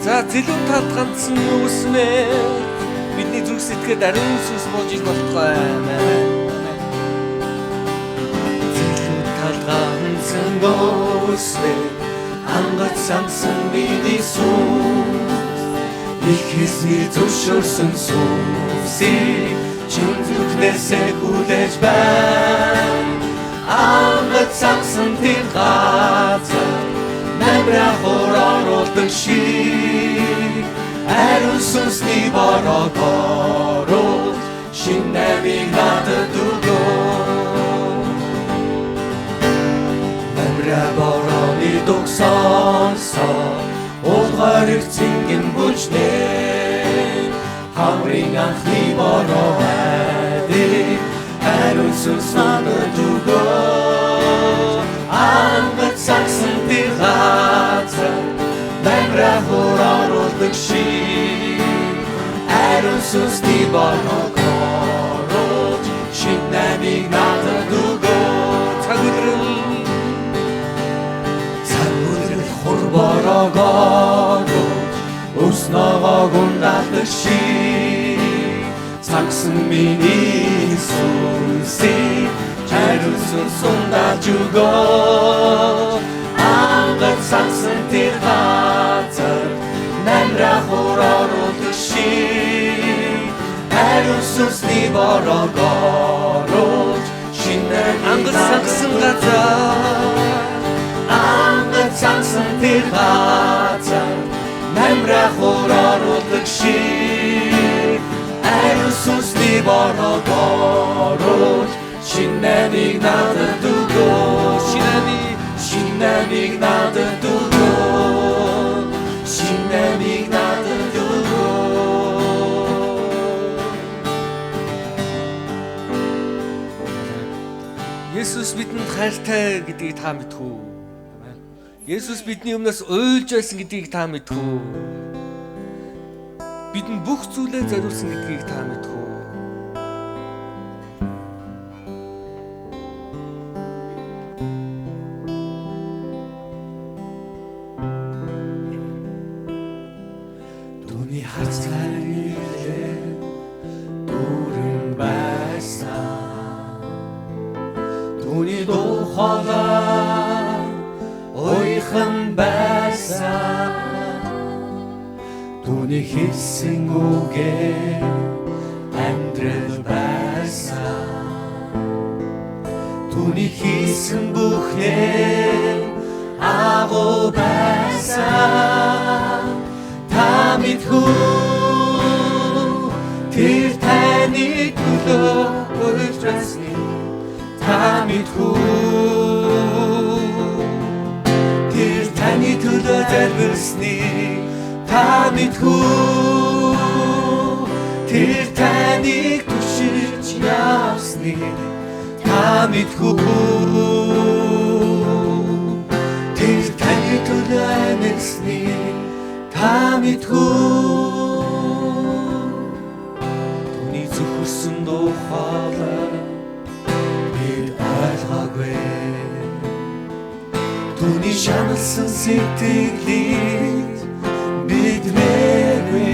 За зэлүүн талд ганцхан үсмэ бидний зүрх сэтгэлд ариун сүнс бууж иж болтугай. Зэлүүн талд ганцхан үсмэ ангат сансан миний сүнс их эсний зөвшөөрсөн сүнсийг чин зүрхнээсээ хүлээж байна. Ангат сансан тэр газар намраа хороолдог шиг ариун сүнсний бороод ороод шинэ намыг надад өгөө. Намраа борооны дуг сонсоо уулгаар цэнгэн бүжнээ хамрын анхны бороо хайдыг ариун сүнс надад өгөө. Ангат сансан тэр газар намраа хороолдог шиг ариун сүнсний бороод ороод шинэ намыг надад өгөө. Цаг өдрөл хур бороод ороод өснөгөө гундалдаг шиг цагсан миний сүнсийг ариун сүнс ундалж өгөө. Ангат сансан тэр газар намраа хороолдог шиг ариун сүнсний бороод ороод шинэ ангат сансан газар ангат сансан тэр газар намраа хороолдог шиг ариун сүнсний бороод ороод шинэ намыг надад өгөө. Шинэ намыг надад өгөө. Шинэ намыг надад өгөө. Есүс бидэнд хайртай гэдгийг та мэдэх үү? Есүс бидний өмнөөс уйлж байсан гэдгийг та мэдэх үү? Бидэнд бүх зүйлээ зориулсан гэдгийг та мэдэх үү? Түүний хацаарилээ дүүрэн байсан. Түүний дуу хоолой ойхон байсан. Түүний хэлсэн үгээ амьдрал байсан. Түүний хийсэн бүхнээ агуу байсан. Та мэдхүү тэр таны төлөө урьж байсныг та мэдхүү тэр таны төлөө залбирсныг та мэдхүү тэр таныг түшиж явсныг та мэдхүү тэр таны төлөө амьдсныг та мэдхүү. Түүний зөвхөрсөн дуу хоолой бид ойлгоогүй. Түүний шаналсан сэтгэлийг бид мэдгүй.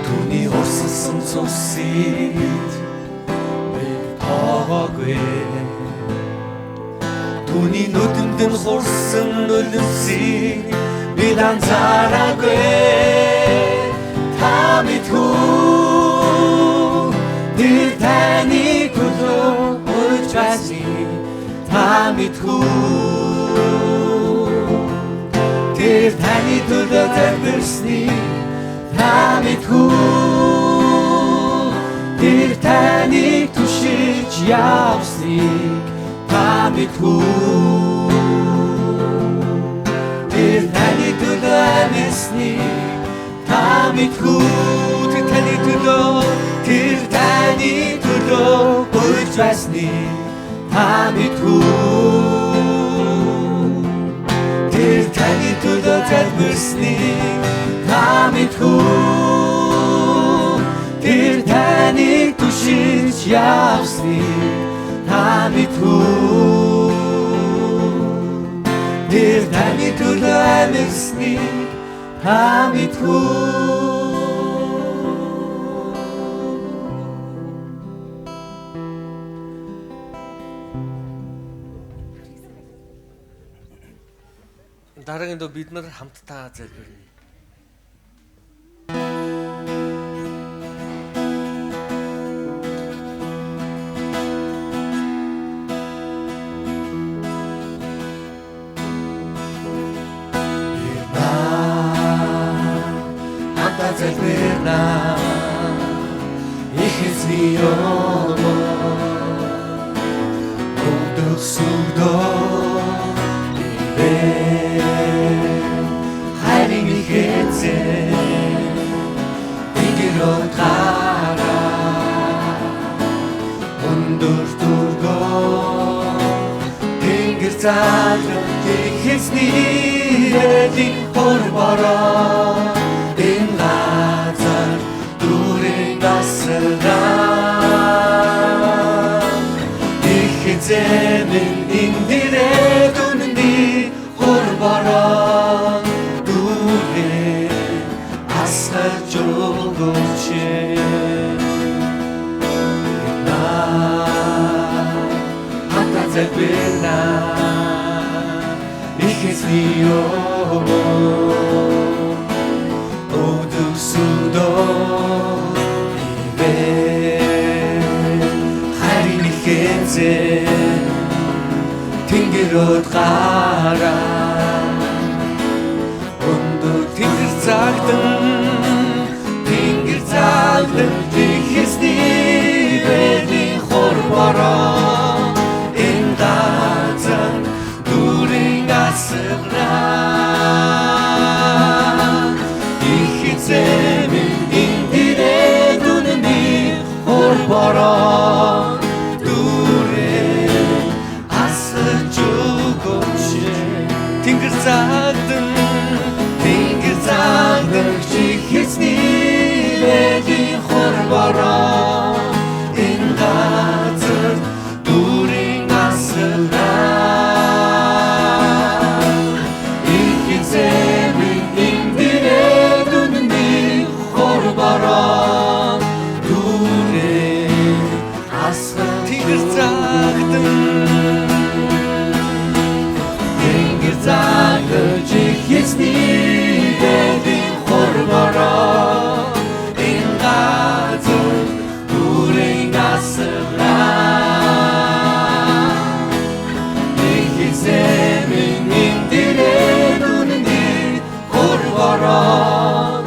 Түүний урсалсан цусыг бид тоогоогүй. Түүний нүдэндэн хурсан үлэмсийг бид анзаараагүй. Та мэдхүү тэр таны төлөө урьж байсныг та мэдхүү тэр таны төлөө залбирсныг та мэдхүү тэр таныг түшиж явсныг та мэдхүү тэр таны төлөө амьдсныг та мэдхүү тэр таны төлөө урьж байсныг та мэдхүү тэр таны төлөө залбирсныг та мэдхүү тэр таныг түшиж явсныг та мэдхүү нэр таны төлөө амьдсны та мэдгүй. Дараагийн дөө бид нар хамтдаа залбирая. Хамтдаа залбирна. Их эзний өдөр сүгдөө хайрын ихэзээ тэнгэр гараа өндөр дургоо тэнгэр залуу их эзний эдийн хорбороо энэ газар дүрийн асраа их эзэмэн эндэрэ дүнний хорбороо дүрийн асгаж өгөөч на хамтдаа залбирна их эзний өдөр сүгдөө хайрын ихэзээ тэнгэрөд гараа өндөр тэнгэр загдан ихсний бэдийн хорбороо энэ газар дүрийн асраа их эзэмэн эндэрэ дүнний хорбороо дүрийн асаж өгөөч тэнгэр загдан ихсний бэдийн хорбороо энэ газар дүрийн асраа их эзэмэн эндэрэ дүнний хорбороо дүрийн асраа тэнгэр загдан ихсний бэдийн хорбороо энэ газар дүрийн асраа их эзэмэн эндэрэ дүнний хорбороо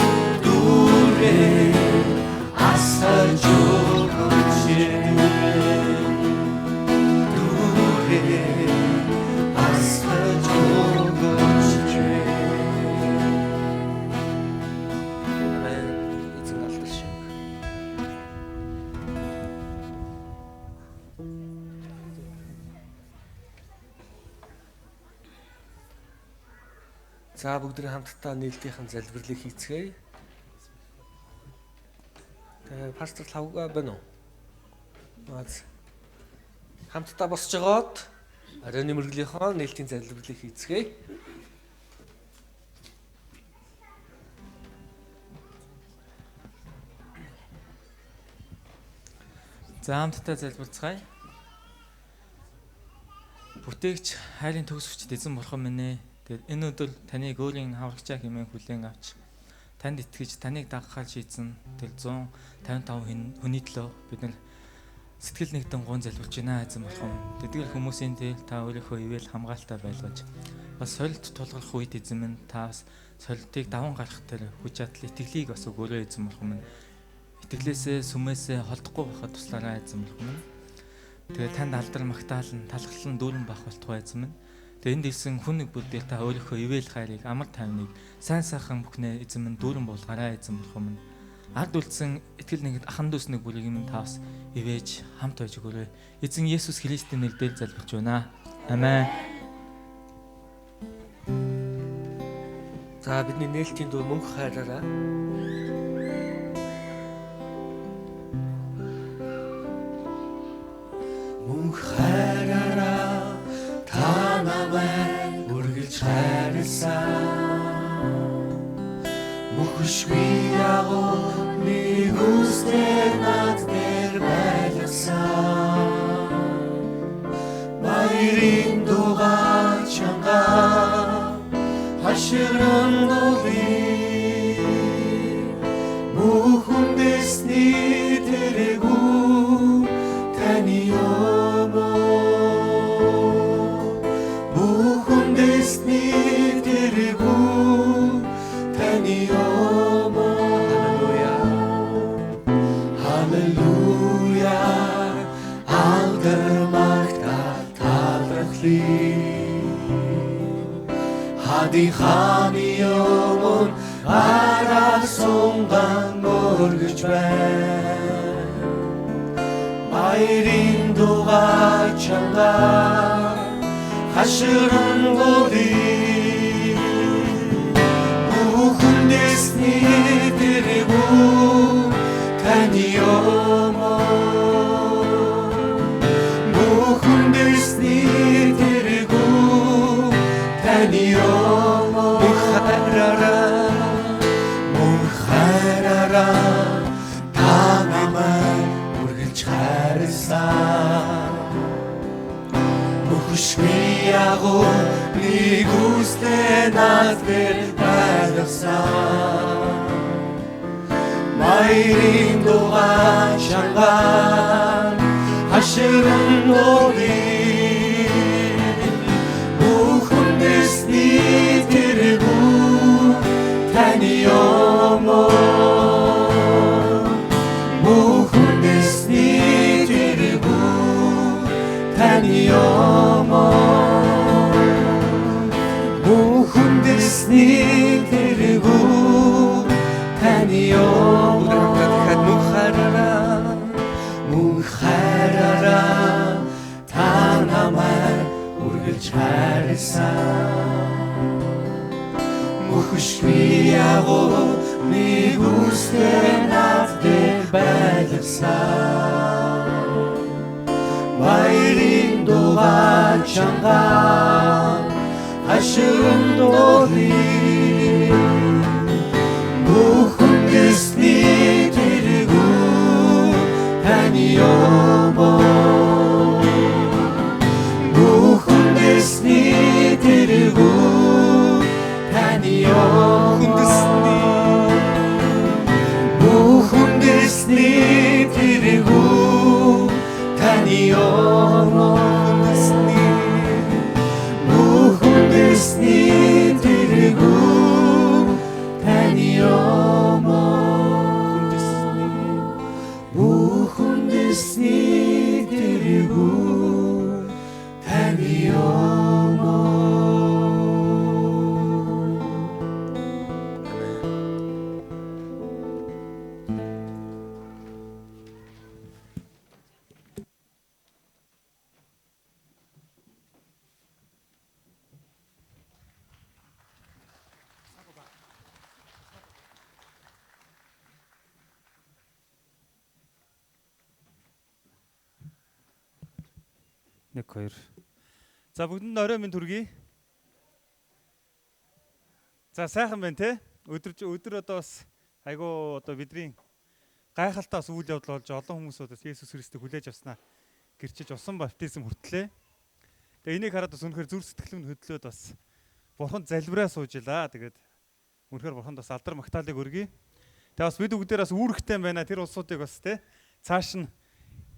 дүрийн асаж өгөөч дүрийн асаж өгөөч. За бүгдээ хамтдаа нийлдийнхэн залбирлыг хийцгээе. Тэгээ пастор Лавга байна уу? Хамтдаа босч жагаад оройн мөргөлийнхөө нийлдийн залбирлыг хийцгээе. За хамтдаа залбирцгаая. Бүтээгч хайрын төгсөгчд эзэн бурхан минь ээ. Тэгээд энэ өдөр таныг өөрийн хаврагчаа хэмээн хүлээн авч танд итгэж таныг дагахаар шийдсэн тэл 155 хүний төлөө бид нар сэтгэл нэгдэн гон залбирч байна эзэн бурхан. Тэдгээр хүмүүсийн тэл та өөрийнхөө ивэл хамгаалалтаа байлгаж бас сорилт тулгарх үед эзэн минь та бас сорилтыг даван гарах тэр хүч чадал итгэлийг бас өгөөрэй эзэн бурхан минь. Итгэлээсээ сүмээсээ холдохгүй байхад туслаарай эзэн бурхан минь. Тэгээд танд алдар магтаалн талхлан дүүрэн бах болтугай эзэн минь. Тэгээд энд ирсэн хүн нэг бүдээр та өөрийнхөө ивэл хайрыг амар тайвныг сайн сайхан бүхнээ эзэн минь дүүрэн буулгаарай эзэн бурхан минь. Ард үлдсэн итгэл нэгд ахан дүүс нэг бүрийг минь таас ивэж хамт байж өгөөрэй. Эзэн Есүс Христийн нэрээр залбирч байна. Амен. За бидний нээлтийн дуу мөнх хайраараа мөнх хайраараа та намайг үргэлж Мөхөшгүй ягуу нэг үстэй над дээр байлгасан. Баярын дугаа чангаа хаширан дуулъя. Бүх үндэсний тэрэгүү таны ёмоо. Бүх үндэсний тэрэгүү таны ёмоо. Халелуя. Алдар магтаал талархлаа. Хади хами ёмон араа сунган мөргөж байна. Баярын дугаа чангаа хаширан дуулъя. Бүх үндэсний тэрэгүү таны ёмоо. Бүх үндэсний тэрэгүү таны ёмоо. Мөнхараараа та намайг үргэлж хайрласан. Мөхөшгүй ягуу нэг үстэй над дээр байлгасан. Баярын дугаа чангаа хаширан дуулъя. Бүх үндэсний тэрэгүү таны ёмоо. Бүх үндэсний тэрэгүү таны ёмоо. Бүх үндэсний тэрэгүү таны ёмоо. Мөнхараараа та намайг үргэлж хайрласан. Мөхөшгүй ягуу нэг үстэй над дээр байлгасан. Баярын дугаа чангаа хаширан дуулъя. Бүх үндэсний тэрэгүү таны ёмоо. Бүх үндэсний тэрэгүү таны ёмоо. Бүх үндэсний тэрэгүү таны ёмоо. Бүх үндэсний тэрэгүү таны ёмоо. Бүх үндэсний тэрэгүү таны ёмоо. Нэг хоёр. За бүгдэнд орой минь төргий. За сайхан байна те. Өдөр одоо бас айгу одоо бидний гайхалтай бас үйл явдал болж олон хүмүүсээс Есүс Христийг хүлээж авснаа гэрчиж усан баптизм хүртлээ. Тэгээ энийг хараад бас үнэхээр зүр сэтгэл минь хөдлөөд бас Бурханд залбираа суужлаа. Тэгээд үнэхээр Бурханд бас алдар магтаалыг өргөе. Тэгээ бас бид бүгдээр бас үүрэгтэй байна. Тэр улсуудыг бас те цааш нь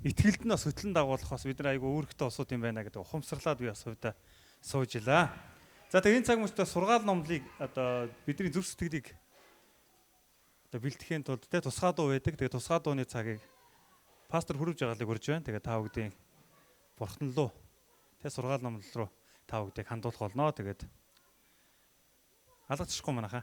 итгэлд нь бас хөтлөн дагуулах бас бид нар айгу үүрэгтэй улсууд юм байна гэдэг ухамсарлаад би бас хувьдаа суужлаа. За тэгээ энэ цаг мөчтөө сургаал номлыг одоо бидний зүрх сэтгэлийг одоо бэлтгэхийн тулд те тусгай дуу байдаг. Тэгээ тусгай дууны цагийг пастор хүргэж байгаалыг урьж байна. Тэгээ та бүгдийн Бурхан руу те сургаал номлол руу та бүгдийг хандуулах болно. Тэгээд алгацчихгүй манайхаа.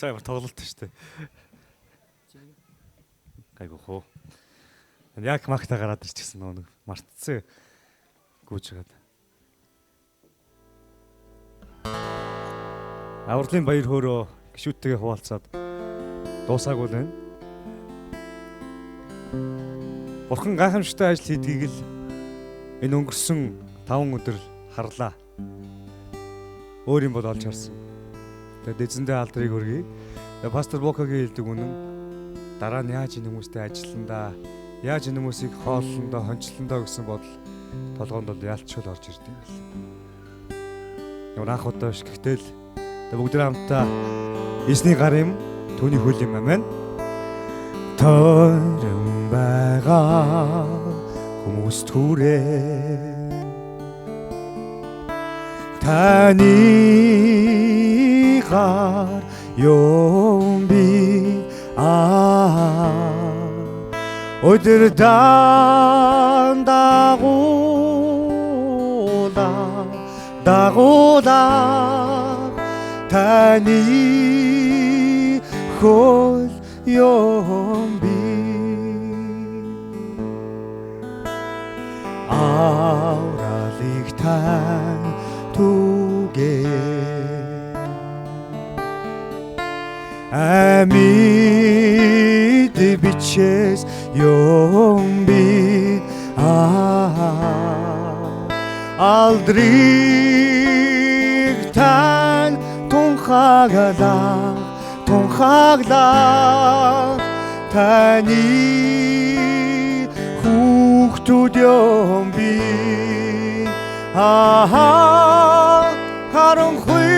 Сайн тоглолт шүү дээ. Гайгүй хөө. Яг магта гараад ирчихсэн нэг мартцсан гүйж хагаад. Авралын баяр хөөрөө гişүүдтэйгээ хуваалцаад дуусаагүй л байна. Бурхан гайхамшигтай ажил хийдгийг л энэ өнгөрсөн 5 өдөр харлаа. Өөр юм бол олж харсан. Тэгээд эзэндээ алдрыг өргөе. Тэгээд пастор Бокагийн хэлдэг үнэн дараа нь яаж энэ хүмүүстэй ажилландаа, яаж энэ хүмүүсийг хооллондоо, хончлондоо гэсэн бодол толгоонд бол ялчгүй орж ирдэг юм байна. Ямар анх удаа биш гэхдээ л бүгд хамтдаа эзний гар юм, түүний хөл юм амин. Тойрон байгаа хүмүүс түрээ таны гар юм би өдөр дагуулаа таны хөл юм би авралыг тань түгээ амьд бичээс юм би алдрыг тань тунхаглаа таны хүүхдүүд юм би харанхуй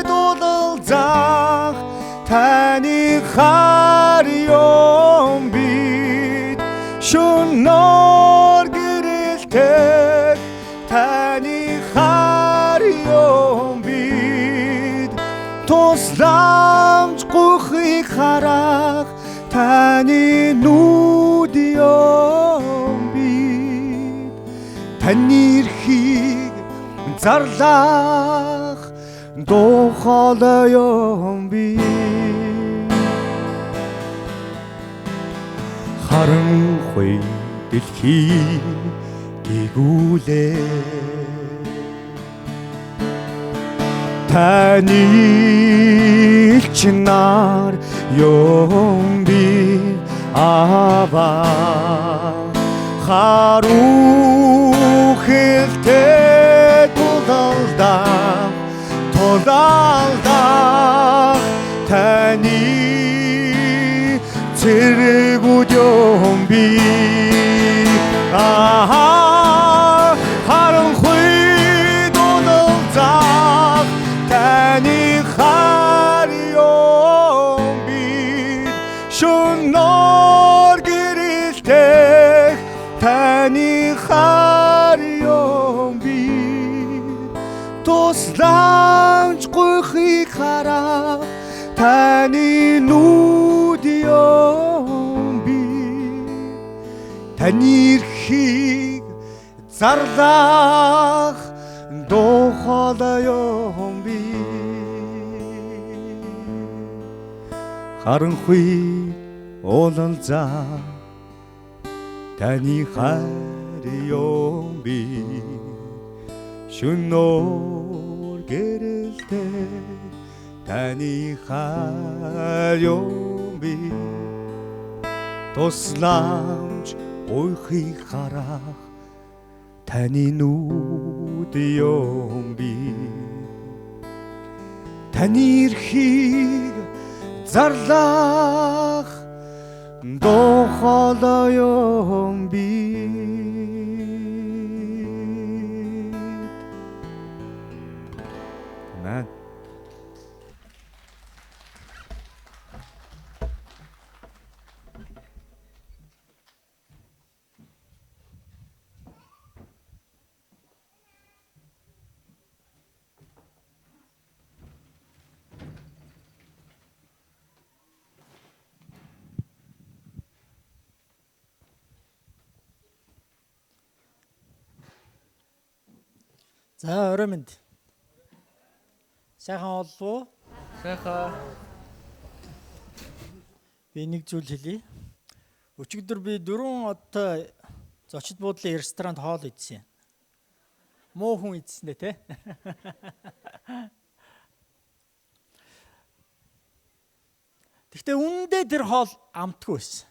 дуудалзах таны хар юм бид шөнөөр гэрэлтэх таны хар юм бид тусламж гүйхийг харах таны нүд юм бид таны эрхийг зарлах дохол юм би харанхуй дэлхий гигүүлээ таны чинар юм би харухэлтэй тулалдах таны зэрэгүүд юм би харанхуй дуудалзах таны хар юм би шөнөөр гэрэлтэх таны хар юм би тусламж гүйхийг харах таны нүд юм би таны эрхийг зарлах дохол юм би харанхуй уулалзаа таны хар юм би шөнөөр гэрэлтэй таны хар юм би тусламж гүйхийг харах таны нүд юм би таны эрхийг зарлах дохол юм би амен. За орой минь. Сайхан оллоо. Сайхан. Би нэг зүйл хэлье. Өчигдөр би 4 одтой зочид буудлын ресторанд хоол идсэн. Муу хүн идсэн дээ те. Гэхдээ үнэндээ тэр хоол амтгүй байсан.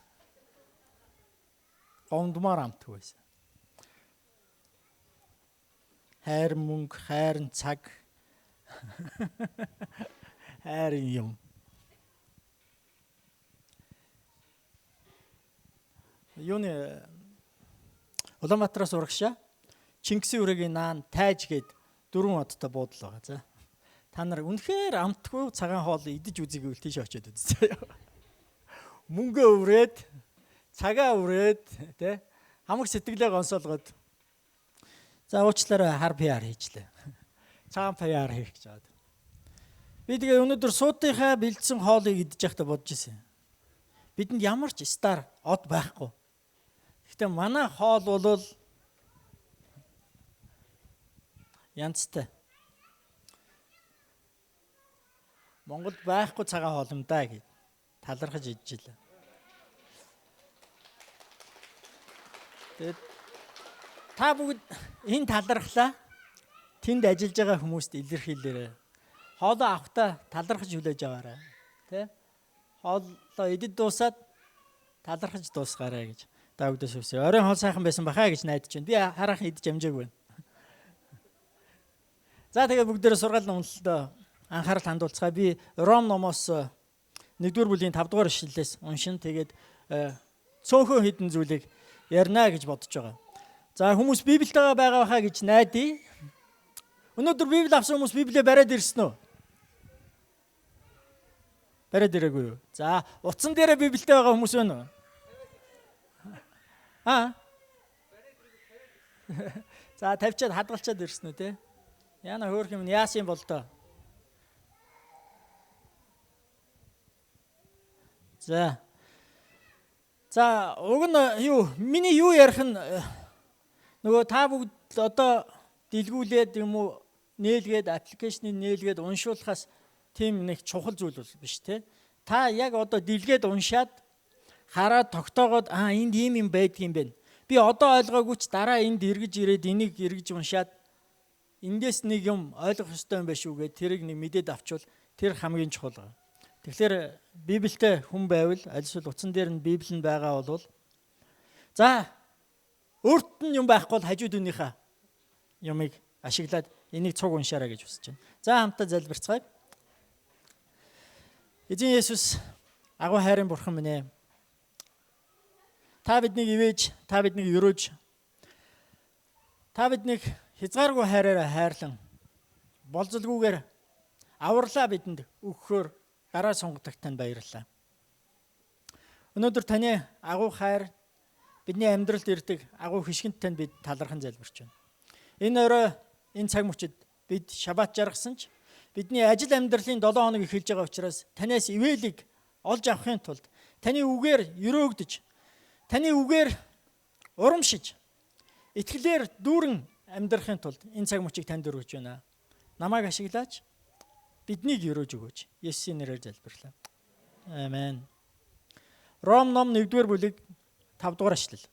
Гомдмаар амтгүй байсан. Хайр мөнгө, хайрын цаг, хайрын юм. Юуны Улаанбаатараас урагшаа Чингисийн үрэгийн наан тайж гээд 4 одтой буудал байгаа. За. Та нар үнэхээр амтгүй цагаан хоол идэж үзье гэвэл тийш очиод үзье. Мөнгөө өрөөд, цагаа өрөөд, тэ хамаг сэтгэлээ гонсоолгоод за уучлаарай хар PR хийжлээ. Цагаан PR хийх гэж байгаа. Би тэгээ өнөөдөр суутынхаа бэлдсэн хоолыг идэж байхдаа бодож ирсэн. Бидэнд ямар ч стар од байхгүй. Гэхдээ манай хоол бол янзтай. Монголд байхгүй цагаан хоол юм даа гэж талархаж идэж илээ. Тэгээд та бүгд энэ талархлаа тэнд ажиллаж байгаа хүмүүст илэрхийлээрэй. Хоолоо авахтаа талархаж хүлээж аваарай. Тэ? Хоолоо идэж дуусаад талархаж дуусгаарай гэж та бүгдээс хүсье. Оройн хоол сайхан байсан бахаа гэж найдаж байна. Би хараахан идэж амжаагүй байна. За тэгээ бүгдээрээ сургаалын уналтаа анхаарал хандуулцгаая. Би Ром номоос 1-р бүлгийн 5-р ишлэлээс уншин тэгээд цөөхөн хідэн зүйлийг ярина гэж бодож байгаа. За хүмүүс Библиэтэйгээ байгаа бахаа гэж найдаа. Өнөөдөр Библи авсан хүмүүс Библиэ бариад ирсэн үү? Бариад ирээгүй юу? За утсан дээрээ Библиэтэй байгаа хүмүүс байна уу? За тавьчаад хадгалчаад ирсэн үү те? Яна хөөх юм яасан бол тоо. За уг нь юу миний юу ярих нь нөгөө та бүгд одоо дэлгүүлээд юм уу нээлгээд аппликейшнийг нээлгээд уншуулахаас тийм нэг чухал зүйл бол биш те. Та яг одоо дэлгээд уншаад хараад тогтоогоод энд ийм юм байдаг юм байна. Би одоо ойлгоогүй ч дараа энд эргэж ирээд энийг эргэж уншаад эндээс нэг юм ойлгох ёстой юм байна шүү гэд тэрийг нэг мэдээд авчвал тэр хамгийн чухал байгаа. Тэгэхээр Библиэтэй хүн байвал аль эсвэл утсан дээр нь Библи нь байгаа бол за өөрт нь юм байхгүй бол хажууд үнийхээ юмыг ашиглаад энийг цуг уншаарай гэж хүсэж байна. За хамтаа залбирцгаая. Эзэн Есүс агуу хайрын бурхан минь ээ. Та биднийг ивэж, та биднийг өрөөж, та биднийг хязгааргүй хайраараа хайрлан болзолгүйгээр авралаа бидэнд өгөхөөр гараа сунгадагт тань баярлалаа. Өнөөдөр таны агуу хайр бидний амьдралд ирдэг агуу хишгэнт танд бид талархан залбирч байна. Энэ орой энэ цаг мөчид бид шабат жаргасан ч бидний ажил амьдралын 7 хоног эхэлж байгаа учраас танаас ивэлийг олж авахын тулд таны үгээр өрөөгдөж, таны үгээр урамшиж, итгэлээр дүүрэн амьдрахын тулд энэ цаг мөчийг танд өргөж байна. Намайг ашиглаач, биднийг өрөөж өгөөч. Есүсийн нэрээр залбирлаа. Амен. Ром ном 1-р бүлэг 5-р ишлэл.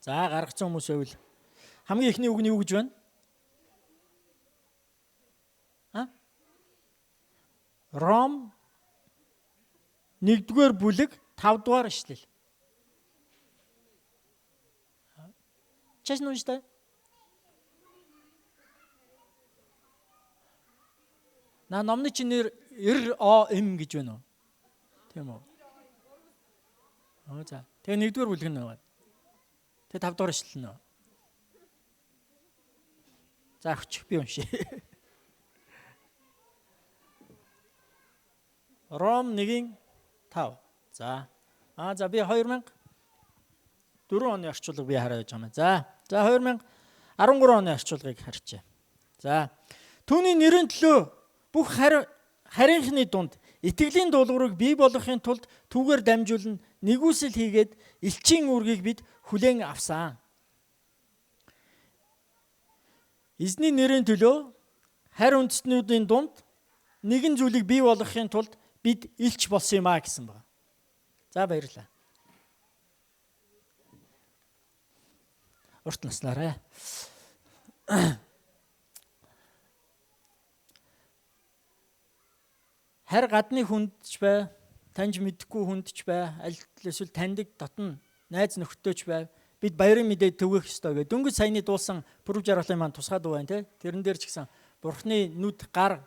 За гаргацсан хүмүүс байвал хамгийн ихний үг нь юу гэж байна? Ром 1-р бүлэг 5-р ишлэл. Чэс нүжтэй? На номны чинь нэр ROM гэж байна уу? Тийм үү? За. Тэгээ 1-р бүлэг нь байна. Тэгээ 5-р ишлэл нь. За хүч би уншия. Ром 1-5. За. За би 2004 оны орчуулгыг би хараад байгаа юм. За 2013 оны орчуулгыг харчаа. За. Түүний нэрийн төлөө бүх харийнхны дунд итгэлийн дуулуурыг бий болгохын тулд түүгээр дамжуулан нэгүсэл хийгээд элчийн үүргийг бид хүлээн авсан. Эзний нэрийн төлөө харь үндэстнүүдийн дунд нэгэн зүйлийг бий болгохын тулд бид илч болсон юм гэсэн байна. За баярлалаа. Урт наснараа. харь гадны хүнд ч бай, таньж мэдхгүй хүнд ч бай, аль эсвэл таньдаг дотн найз нөхдөд ч бай, бид баярын мэдээ төвөх ёстой гэдэг. Дөнгөж саяны дуулсан пүрэв жаргалын маань тусгай дуу байна те. Тэрэн дээр ч гэсэн Бурхны нүд гар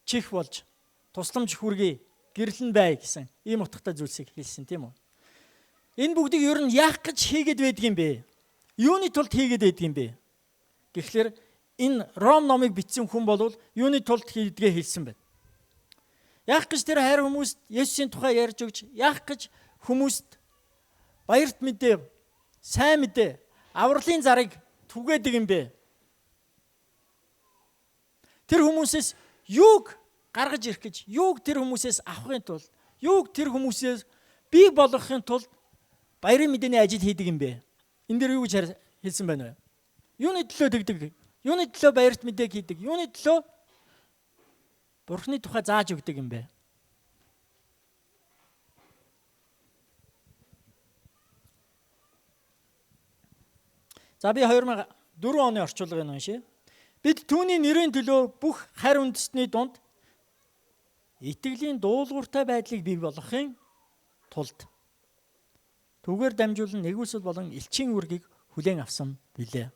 чих болж тусламж хүргэе, гэрлэн бай гэсэн ийм утгатай зүйлсийг хэлсэн тийм үү. Энэ бүгдийг ер нь яах гэж хийгээд байдаг юм бэ? Юуны тулд хийгээд байдаг юм бэ? Тэгэхээр энэ Ром номыг бичсэн хүн бол юуны тулд хийдгээ хэлсэн байна. Яах гэж тэр хайр хүмүүст Есүсийн тухай ярьж өгч, яах гэж хүмүүст баярт мэдээ, сайн мэдээ, авралын зарыг түгээдэг юм бэ? Тэр хүмүүсээс юуг гаргаж ирэх гэж, юуг тэр хүмүүсээс авахын тулд, юуг тэр хүмүүсээс бий болгохын тулд баярын мэдээний ажил хийдэг юм бэ? Энэ дээр юу гэж хэлсэн байна вэ? Юуны төлөө тэгдэг? Юуны төлөө баярт мэдээг хийдэг? Юуны төлөө Бурхны тухай зааж өгдөг юм бэ? За би 2004 оны орчуулгыг уншия. Бид түүний нэрийн төлөө бүх харь үндэстний дунд итгэлийн дуулууртай байдлыг бий болгохын тулд түүгээр дамжуулан нэгүсэл болон элчийн үргийг хүлээн авсан билээ.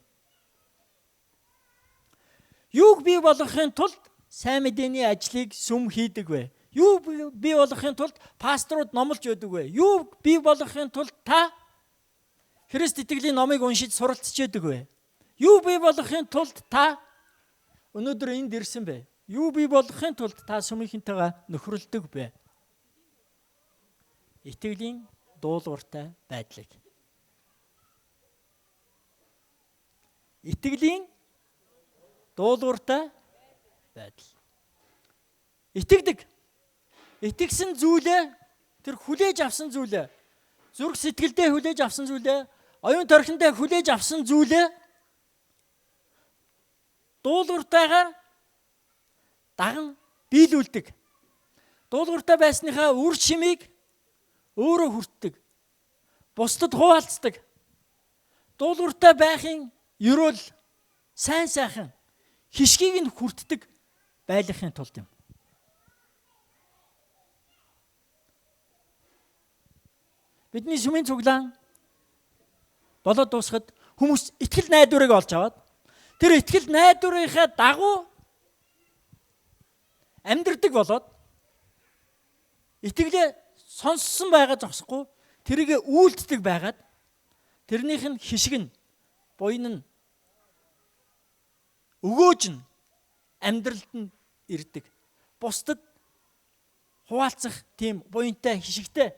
Юуг бий болгохын тулд сайн мэдээний ажлыг сүм хийдэг вэ? Юу бий болгохын тулд пасторууд номлож өгдөг вэ? Юу бий болгохын тулд та Христ итгэлийн номыг уншиж суралцж өгдөг вэ? Юу бий болгохын тулд та өнөөдөр энд ирсэн бэ? Юу бий болгохын тулд та сүмийнхэнтэйгээ нөхрөлдөг бэ? Итгэлийн дуулууртай байдлыг. Итгэлийн дуулууртай байдал. Итгэдэг. Итгэсэн зүйлээ, тэр хүлээж авсан зүйлээ, зүрх сэтгэлдээ хүлээж авсан зүйлээ, оюун торхиндээ хүлээж авсан зүйлээ дуулууртайгаар даган биелүүлдэг. Дуулууртай байсныхаа үр шимийг өөрөө хүртдэг. Бусдад хуваалцдаг. Дуулууртай байхын ерөөл сайн сайхан хишгийг нь хүртдэг байлгахын тулд юм. Бидний сүмийн цуглаан болоод дуусахад хүмүүс итгэл найдварыг олж аваад тэр итгэл найдварынхаа дагуу амьдрдаг болоод итгэлээ сонссон байгаа зогсохгүй тэрийг үйлддэг байгаад тэрнийх нь хишиг нь буйн нь өгөөж нь амьдралд нь ирдэг. Бусдад хуваалцах тийм буянтай, хишигтэй,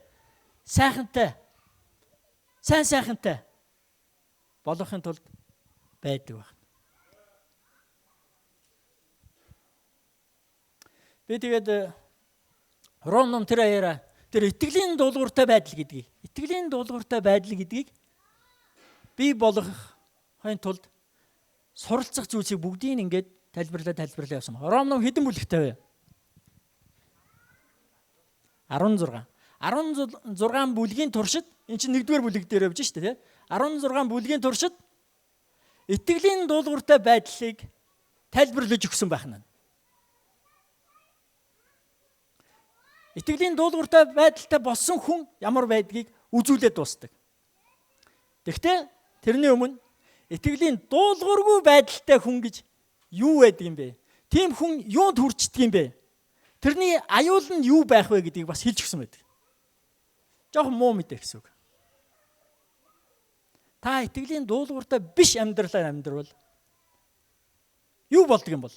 сайхантай, сайн сайхантай болохын тулд байдаг байна. Би тэгээд Ром ном тэр аяараа тэр итгэлийн дуулууртай байдал гэдгийг бий болгохын тулд суралцах зүйлсийг бүгдийг ингээд тайлбарлаа явсан. Ром ном хэдэн бүлэгтэй вэ? 16. 16 бүлгийн туршид энэ чинь 1-р бүлэг дээр явж штэ тий. 16 бүлгийн туршид итгэлийн дуулууртай байдлыг тайлбарлаж өгсөн байх нь. Итгэлийн дуулууртай байдалтай болсон хүн ямар байдгийг үзүүлээд дуустдаг. Тэгэхдээ тэрний өмнө итгэлийн дуулуургүй байдалтай хүн гэж юу байдаг юм бэ? Тийм хүн юунд хүрчдэг юм бэ? Тэрний аюул нь юу байх вэ гэдгийг бас хэлж өгсөн байдаг. Жохон муу мэдээ гэсэн үг. Та итгэлийн дуулууртай биш амьдралаар амьдрал юу болдог юм бол?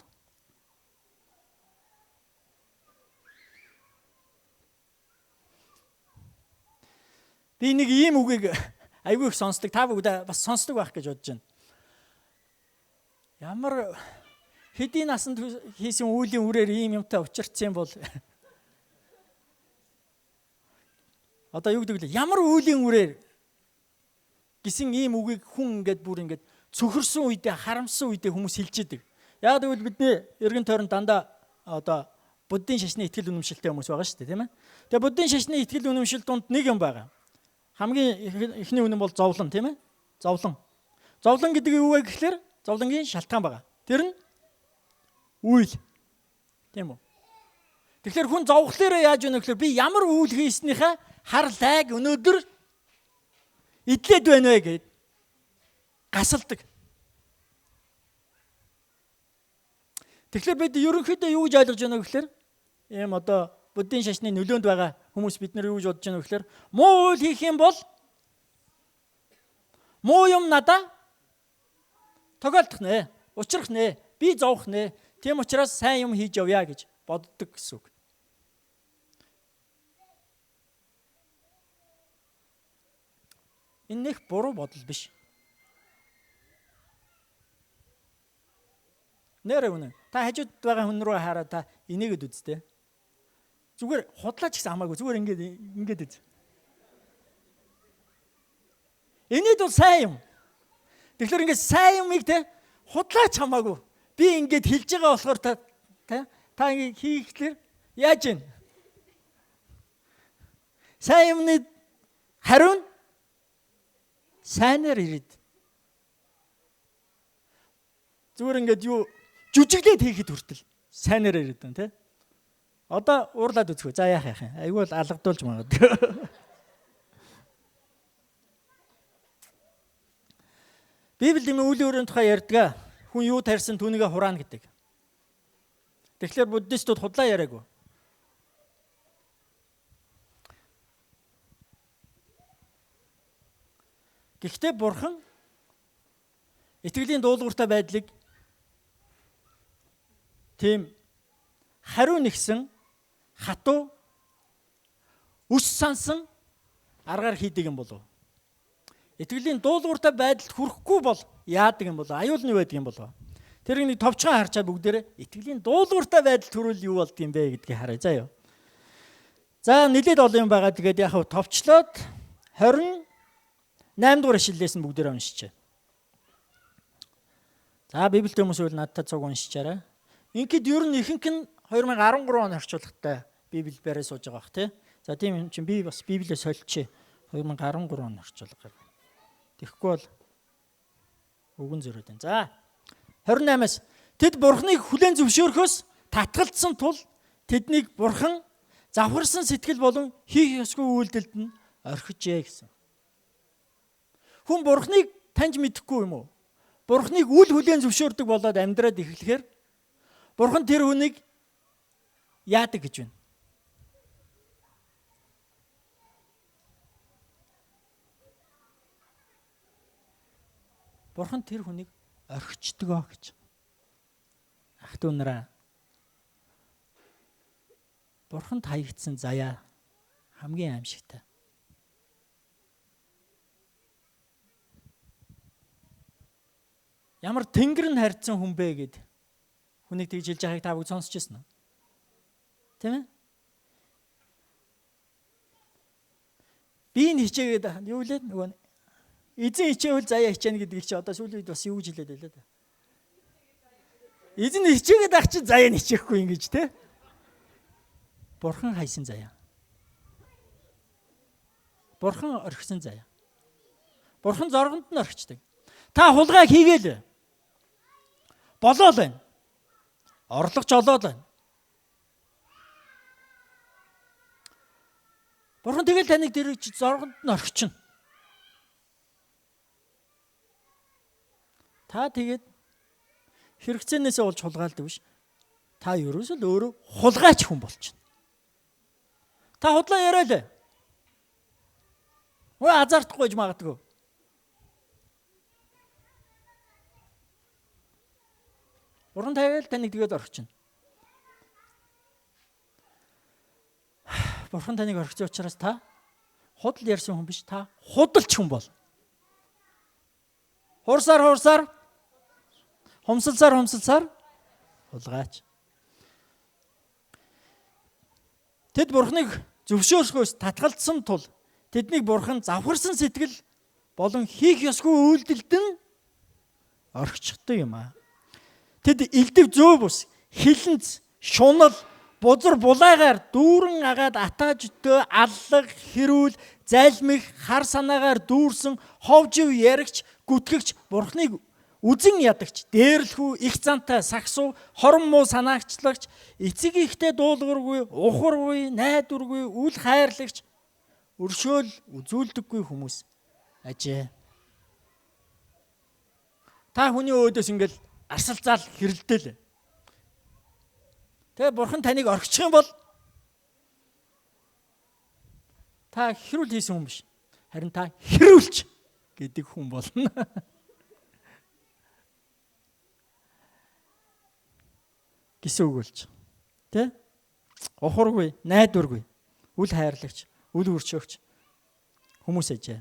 Би нэг ийм үгийг айгүй их сонсдог. Та бүгд бас сонсдог байх гэж бодож байна. Ямар хэдийн насанд хийсэн үеийн үрээр ийм юмтай учирцсан бол одоо юу гэдэг вэ? Ямар үеийн үрээр гэсэн ийм үгийг хүн ингээд бүр ингээд цөхөрсөн үедээ, харамсан үедээ хүмүүс хэлж идэг. Яг тэгвэл бидний эргэн тойронд дандаа одоо буддийн шашны итгэл үнэмшилтэй хүмүүс байгаа шүү дээ, тийм ээ. Тэгээ буддийн шашны итгэл үнэмшил донд нэг юм байгаа. Хамгийн эхний үнэн бол зовлон, тийм ээ? Зовлон. Зовлон гэдэг юу вэ гэхээр зовлонгийн шалтгаан байгаа. Тэр нь үйл. Тийм үү? Тэгэхээр хүн зовхлоороо яаж өгнө гэхээр би ямар үйл хийснийхээ харлайг өнөөдөр идлээд байна вэ гэд гасалдаг. Тэгэхээр бид ерөнхийдөө юу гэж ойлгож байна вэ гэхээр ийм одоо буддийн шашны нөлөөнд байгаа хүмүүс бид нар юу гэж бодож байна вэ гэхээр муу үйл хийх юм бол муу юм надаа тохиолдох нэ, учрах нэ, би зовх нэ. Тийм учраас сайн юм хийж явъя гэж боддог гэсэн үг. Энэ нэг буруу бодол биш. Нэрээ үнэ. Та хажууд байгаа хүн рүү хараад та инээгээд үзтээ. Зүгээр худлаач гэсэн хамаагүй зүгээр ингээд үз. Энэд бол сайн юм. Тэгэхээр ингээд сайн юмыг те худлаач хамаагүй. Би ингээд хэлж байгаа болохоор та ингээд хийхлээр яаж вэ? Сайн юмны хариу нь сайнаар ирээд. Зүгээр ингээд юу жүжиглээд хийхэд хүртэл сайнаар ирээд байна те. Одоо уурлаад үзэх үү. За яах юм. Айгүй бол алгадуулж магадгүй. Библи юм үйл өөрийн тухай ярьдаг. Хүн юу тарьсан түүнийгээ хураана гэдэг. Тэгэхээр буддистууд худлаа яриаггүй. Гэхдээ Бурхан итгэлийн дуулууртай байдлыг тийм хариу нэгсэн хатуу үс сансан аргаар хийдэг юм болов. Итгэлийн дуулууртай байдалд хүрэхгүй бол яадаг юм болов? Аюул нь байдаг юм болов? Тэр нэг товчхон харчаад бүгдээрээ итгэлийн дуулууртай байдалд төрүүл юу болд юм бэ гэдгийг харъя заа юу. За нэлээд олон юм байгаа. Тэгээд яг товчлоод 28 дугаар ишлэлээс нь бүгдээрээ уншичээ. За Библиэд хүмүүс үл надтай цуг уншичаарай. Ингээд ер нь ихэнх нь 2013 он орчуулгатай Библи барай сууж байгаа бах тий. За тийм юм чинь би бас Библиэд солилцээ 2013 он орчуулга. Тэгэхгүй бол үгэн зөрөөд байна. За 28-аас тэд Бурхныг хүлээн зөвшөөрөхөөс татгалцсан тул тэднийг Бурхан завхарсан сэтгэл болон хийх ёсгүй үйлдэлд нь орхижээ гэсэн. Хүн Бурхныг таньж мэдэхгүй юм уу? Бурхныг үл хүлээн зөвшөөрдөг болоод амьдраад эхлэхээр Бурхан тэр хүнийг яадаг гэж байна. Бурхан тэр хүнийг орхичдгоо гэж. Ах дүүнараа. Бурханд хаягдсан заяа хамгийн аимшигтай. Ямар тэнгэр нь харьцсан хүн бэ гэд хүнийг тэгж хэлж байгааг та бүгд сонсч байсан уу? Тийм ээ? Би энэ хичээгээд юу лээ нөгөө эзэн хичээвэл заяа хичээнэ гэдгийг чи одоо сүүлийн үед бас юу гэж хэлээд байлаа да. Эзэн хичээгээд ах чи заяа нь хичээхгүй ингэж те. Бурхан хайсан заяа. Бурхан орхисон заяа. Бурхан зоргонд нь орхичдаг. Та хулгайг хийгээл. Болоо л байна. Орлогч олоод байна. Бурхан тэгэл таныг дэрэж зоргонд нь орхичихно. Та тэгээд хэрэгцээнээсээ болж хулгайлдаг биш. Та ерөөсөө л өөрөө хулгайч хүн болчихно. Та худлаа яриа л. Өө азартахгүй ч магадгүй. Бурхан тавиал таныг тэгээд орхичихно. Бурхан таныг орхисон учраас та худал ярьсан хүн биш, та худалч хүн бол. Хурсаар хумсалсаар хулгайч. Тэд Бурханыг зөвшөөрөхөөс татгалзсан тул тэднийг Бурхан завхарсан сэтгэл болон хийх ёсгүй үйлдэлд нь орхичдаг юм аа. Тэд элдв зөө бус, хилэнц, шунал, бузар булаагаар дүүрэн агаад атаажтэй аллаг, хэрүүл, залмих, хар санаагаар дүүрсэн ховжив яригч, гүтгэгч Бурханыг үзэн ядагч, дээрлэхүү, их зантай, сагсуу, хорон муу санаагчлагч, эцэг ихтэй дуулуургүй, ухаргүй, найдваргүй, үл хайрлагч, өршөөл үзүүлдэггүй хүмүүс ажээ. Та хүний өөдөөс ингээл арсалцаал хэрэлдээл. Тэгээ бурхан таныг орхичих юм бол та хэрүүл хийсэн хүн биш. Харин та хэрүүлч гэдэг хүн болно. Гэсэн үг болж. Тэ? Ухаргүй, найдваргүй, үл хайрлагч, үл өрчөөгч хүмүүс ажээ.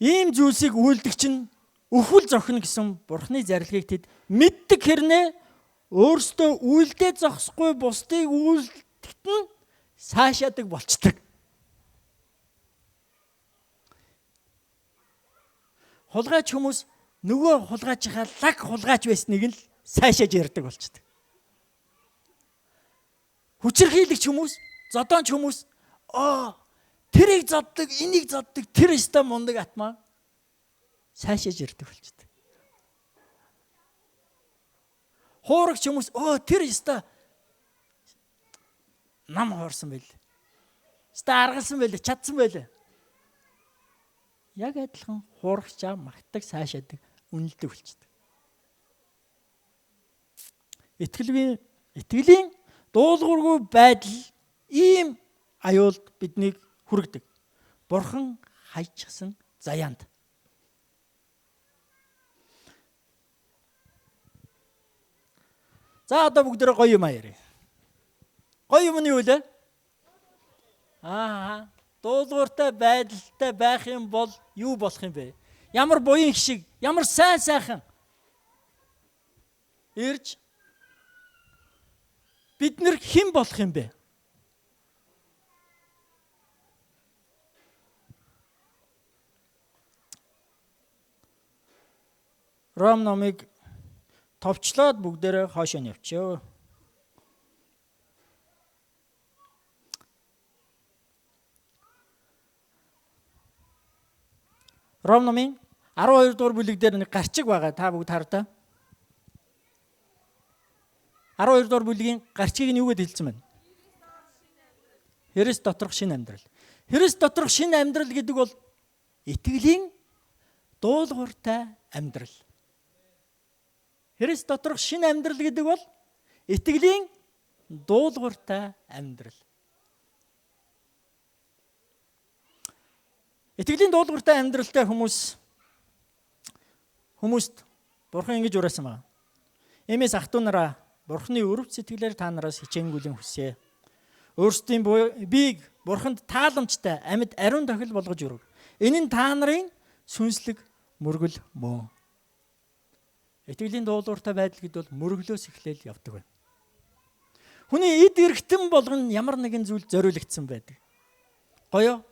Ийм зүйлсийг үйлдэх чинь өхвөл зохино гэсэн бурхны зарилгыг тэд мэддэг хэрнээ өөрсдөө үйлдээ зогсохгүй бусдыг үйлдэхэд нь сайшаадаг болчдөг. Хулгайч хүмүүс нөгөө хулгайчийнхаа лаг хулгайч байсныг л сайшааж ярьдаг болчдөг. Хүчирхийлэгч хүмүүс, зодоонч хүмүүс тэрийг зоддог, энийг зоддог, тэр өстой мундаг атмаа сайшааж ярьдаг болчдөг. Хуурагч хүмүүс тэр өстой нам хоорсон байл. Өстой аргалсан байл, чадсан байл. Яг адилхан хуурагчаа магтдаг, сайшаадаг, үнэлдэг болчдөг. Итгэлийн дуулуургүй байдал ийм аюулд биднийг хүргэдэг. Бурхан хайчихсан заяанд. За одоо бүгдээрээ гоё юм аяарай. Гоё юм нь юу вэ? Дуулууртай байдалтай байх юм бол юу болох юм бэ? Ямар буян шиг, ямар сайн сайхан ирж бид нэр хэн болох юм бэ? Ром номыг товчлоод бүгдээрээ хоошоо нь явчихё. Ром номын 12 дугаар бүлэг дээр нэг гарчиг байгаа. Та бүгд хардаа. 12 дугаар бүлгийн гарчгийг нь юугээд хэлсэн байна? Христ доторх шинэ амьдрал. Христ доторх шинэ амьдрал гэдэг бол итгэлийн дуулууртай амьдрал. Христ доторх шинэ амьдрал гэдэг бол итгэлийн дуулууртай амьдрал. Итгэлийн дуулууртай амьдралтай хүмүүст Бурхан ингэж уриасан байна. Эмээс ах トゥ нараа Бурханы өрөв сэтгэлээр та нараас хичээнгүйлэн хүсье. Өөрсдийн биеийг Бурханд тааламжтай амьд ариун тохил болгож өрөв. Энэ нь та нарын сүнслэг мөргөл мөн. Итгэлийн дуулууртай байдал гэдэг бол мөргөлөөс эхлээл явдаг байна. Хүний эд эрхтэн болгон ямар нэгэн зүйл зориулагдсан байдаг. Гоё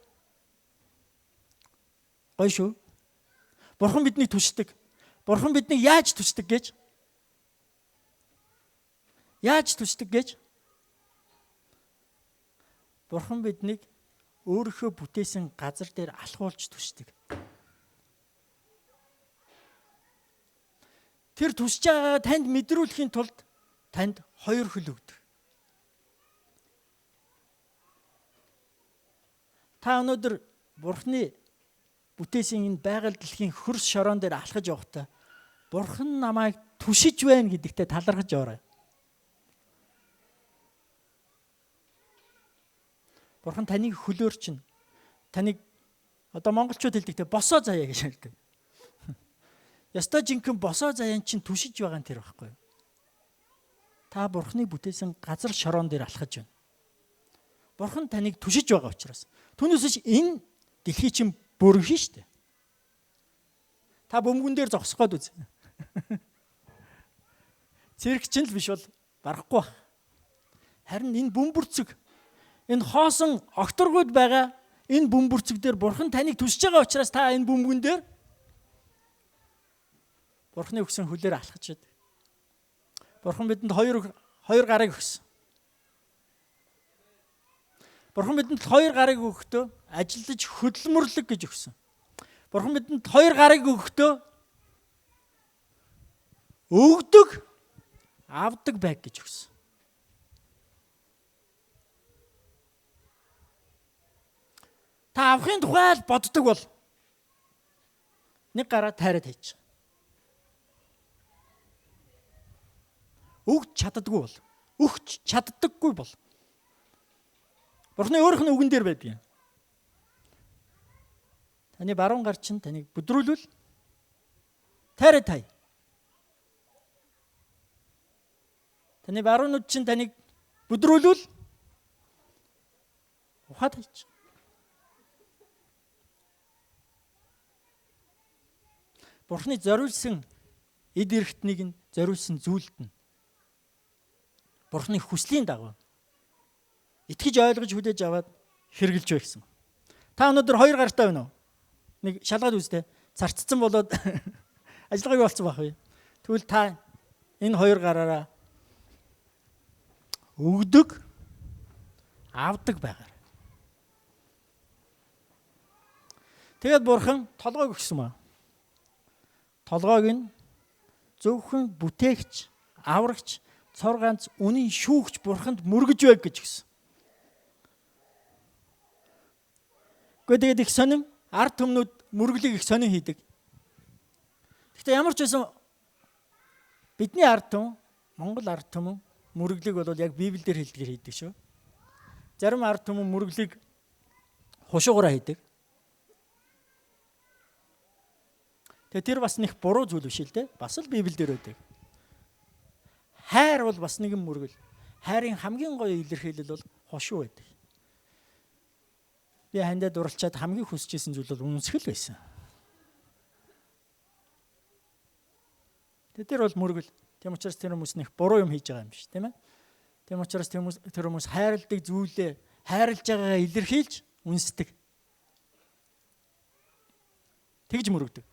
шүү. Бурхан биднийг түшдэг. Бурхан биднийг яаж түшдэг гэж? Бурхан биднийг өөрийнхөө бүтээсэн газар дээр алхуулж түшдэг. Тэр түшиж байгаа танд мэдрүүлэхийн тулд танд хоёр хөл өгдөг. Та өнөөдөр Бурханы бүтээсэн энэ байгаль дэлхийн хөрс шороон дээр алхаж явахдаа Бурхан намайг түшиж байна гэдэгтээ талархаж яваарай. Бурхан таныг хөлөөр чинь таныг одоо монголчууд хэлдэгтэй босоо заяа гэж хэлдэг. Ястай жинхэнэ босоо заяан чинь түшиж байгаа нь тэр байхгүй юу? Та Бурханы бүтээсэн газар шороон дээр алхаж байна. Бурхан таныг түшиж байгаа учраас. Түүнээс энэ дэлхий чинь бүрэн шүү дээ. Та бөмбөгөн дээр зогсох гээд үз. Цэрэг чинь л биш бол барахгүй байх. Харин энэ бөмбөрцөг, энэ хоосон огторгууд байгаа энэ бөмбөрцөг дээр Бурхан таныг түшиж байгаа учраас та энэ бөмбөгөн дээр Бурханы өгсөн хөлөөр алхаж байна. Бурхан бидэнд хоёр гарыг өгсөн. Бурхан бидэнд хоёр гарыг өгөхдөө ажиллаж хөдөлмөрлөг гэж өгсөн. Бурхан бидэнд хоёр гарыг өгөхдөө өгдөг, авдаг байг гэж өгсөн. Та авахын тухай л боддог бол нэг гараа тайраад хийж. Өгч чаддаггүй бол, өгч чаддаггүй бол Бурхны өөрийнх нь үгэн дээр байдаг юм. Таны баруун гар чинь таныг бүдрүүлвэл тайраад тай. Таны баруун нүд чинь таныг бүдрүүлвэл ухаад хайч. Бурхны зориулсан эд эрхтнийг нь зориулсан зүйлд нь Бурхны хүслийн дагуу итгэж ойлгож хүлээж аваад хэрэгжилж байсан. Та өнөөдөр 2 гартай байна уу? Нэг шалгаад үзтээ. Зарцсан болоод ажиллагаагүй болцсон байх вэ? Тэгвэл та энэ 2 гараараа өгдөг, авдаг байгаар. Тэгээд Бурхан толгойг өгсөн маа. Толгойг нь зөвхөн бүтээгч, аврагч, цор ганц үнийн шүүгч Бурханд мөргөж байг гэж гисэн. Тэгээд их сонин ард түмнүүд мөрөглийг их сонин хийдэг. Гэхдээ ямар ч байсан бидний ард түмэн, Монгол ард түмэн мөрөглийг бол яг Библиэлд хэлдгээр хийдэг шүү. Зарим ард түмэн мөрөглийг хушуугаараа хийдэг. Тэгээ тэр бас нэг буруу зүйл биш л дээ. Бас л Библиэлд байдаг. Хайр бол бас нэгэн мөргөл. Хайрын хамгийн гоё илэрхийлэл бол хошуу байдаг. Би хандад дурлчаад хамгийн хүсэжсэн зүйл бол үнсгэл байсан. Тэр бол мөргөл. Тийм учраас тэр хүмүүс нэг буруу юм хийж байгаа юм биш, тийм ээ. Тийм учраас тэр хүмүүс хайрладаг зүйлээ хайрлаж байгаагаа илэрхийлж үнсдэг. Тэгж мөрөгдөг.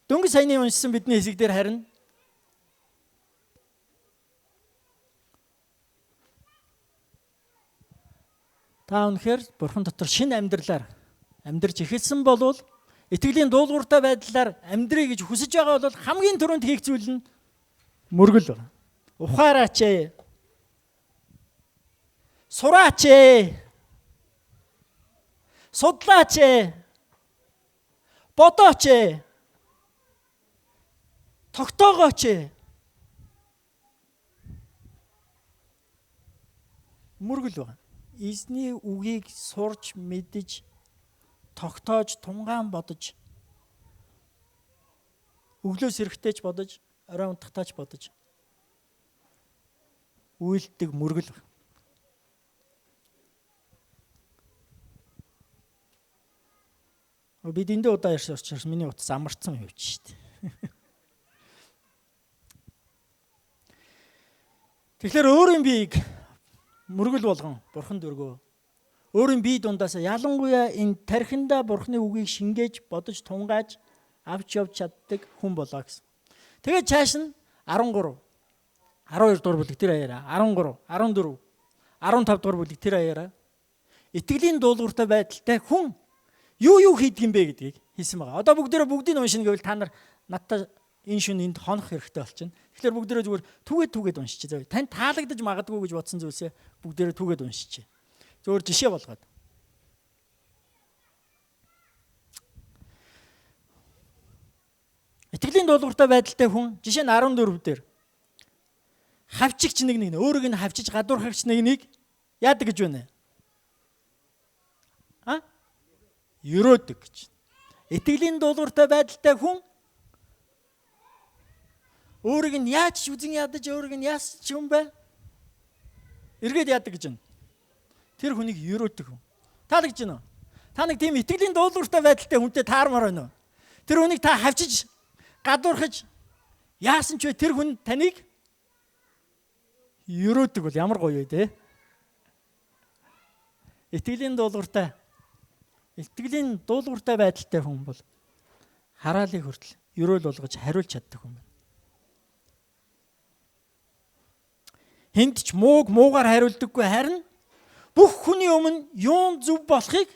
Дөнгөж саяны уншсан бидний хэсэг дээр харин та өнөхөр Бурхан дотор шинэ амьдралаар амьдарч эхэлсэн болвол итгэлийн дуулууртай байдлаар амьдрий гэж хүсэж байгаа бол хамгийн түрүүнд хийх зүйл нь мөргөл байна. Ухаараач ээ. Сураач ээ. Судлаач ээ. Бодооч ээ. Тогтоогооч ээ. Мөргөл байна. Эзний үгийг сурч мэдж тогтоож тунгаан бодож өглөөс эрэхтэйч бодож орой унтахтаач бодож үйлддэг мөргөл. Би дэндээ удаа ярьсан учраас миний утас амарцсан юм чи шүү дээ. Тэгэхээр өөрийн биеийг мөргөл болгон Бурханд өргөө. Өөрийн бие дундаас ялангуяа энэ тархинда Бурханы үгийг шингээж бодож тунгааж авч явж чаддаг хүн болоо гэсэн. Тэгээд цааш нь 13, 12 дугаар бүлэг тэр аяараа, 13, 14, 15 дугаар бүлэг тэр аяараа итгэлийн дуулууртай байдалтай хүн юу хийдэг юм бэ гэдгийг хэлсэн байгаа. Одоо бүгдийг уншина гэвэл та нар надтай энэ шөнө энд хонох хэрэгтэй болчихно. Тэгэхээр бүгдээрээ зүгээр түгээд уншиж. Тань таалагдаж магадгүй гэж бодсон зүйлсээ бүгдээрээ түгээд уншиж. Зөвөр жишээ болгоод. Итгэлийн дуулууртай байдалтай хүн жишээ нь 14 дээр хавчигч нэг өөрийг нь хавчиж гадуурхагч нэг яадаг гэж байна. Ерөөдөг гэж. Итгэлийн дуулууртай байдалтай хүн өөрийг нь яаж үзэн ядаж өөрийг нь яас ч юм бэ? Эргээд яадаг гэж байна. Тэр хүнийг ерөөдөг хүн. Таалагдж байна уу? Та нэг тийм итгэлийн дуулууртай байдалтай хүнтэй таармаар байна уу? Тэр хүнийг та хавчиж гадуурхаж яасан ч вэ тэр хүн таныг ерөөдөг бол ямар гоё вэ те? Итгэлийн дуулууртай байдалтай хүн бол хараалыг хүртэл ерөөл болгож хариулж чаддаг хүн байна. Хэнд ч муугаар хариулдаггүй харин бүх хүний өмнө юун зөв болохыг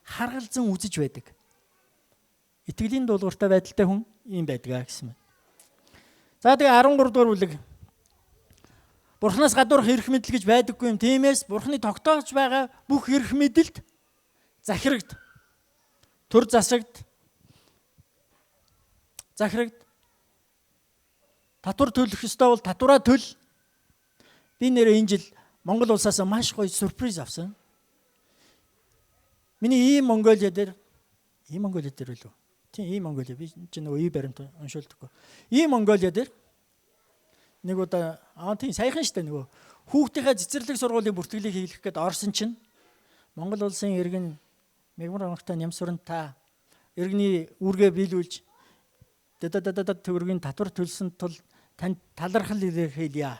харгалзан үзэж байдаг. Итгэлийн дуулууртай байдалтай хүн ийм байдаг гэсэн мэт. За тэгээ 13 дугаар бүлэг. Бурханаас гадуурх эрх мэдэл гэж байдаггүй юм. Тиймээс Бурханы тогтоож байгаа бүх эрх мэдэлд захирагд. Төр засагд. Захирагд. Татвар төлөх ёстой бол татвараа төл. Би нэрээ энэ жил Монгол улсаас маш гоё сюрприз авсан. Миний Монголиа дээр үлээ. Тийм Монголиа би чинь нөгөө баримт уншуулдаггүй. Монголиа дээр нэг удаа тийм саяхан штэ нөгөө хүүхдийнхээ цэцэрлэг сургуулийн бүртгэлийг хийх гээд орсон чинь Монгол улсын иргэн мегмар оногтой нямсуран та иргэний үүргээ биелүүлж төгрөгийн татвар төлсөн тул танд талархал илэрхийлье.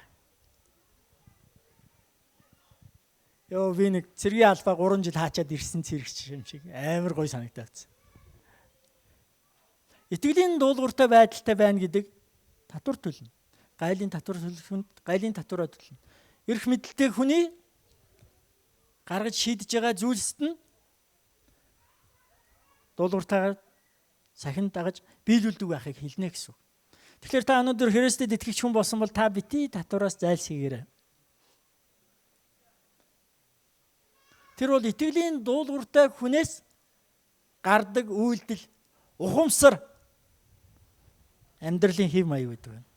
Ёо би нэг цэргийн албаа 3 жил хаачаад ирсэн цэрэгч юм шиг амар гоё санагдаад. Итгэлийн дуулууртай байдалтай байна гэдэг татвар төлнө. Гайлын татвар төлөхөнд гайлын татвараа төлнө. Эрх мэдэлтэй хүний гаргаж шийдэж байгаа зүйлсэд нь дуулууртайгаар сахин дагаж биелүүлдэг байхыг хэлнэ гэсэн. Тэгэхээр та өнөөдөр Христэд итгэж хүн болсон бол та бити татвараас зайлсхийгээрэй. Тэр бол итгэлийн дуулууртай хүнээс гардаг үйлдэл, ухамсар, амьдралын хэв маяг гэдэг байна.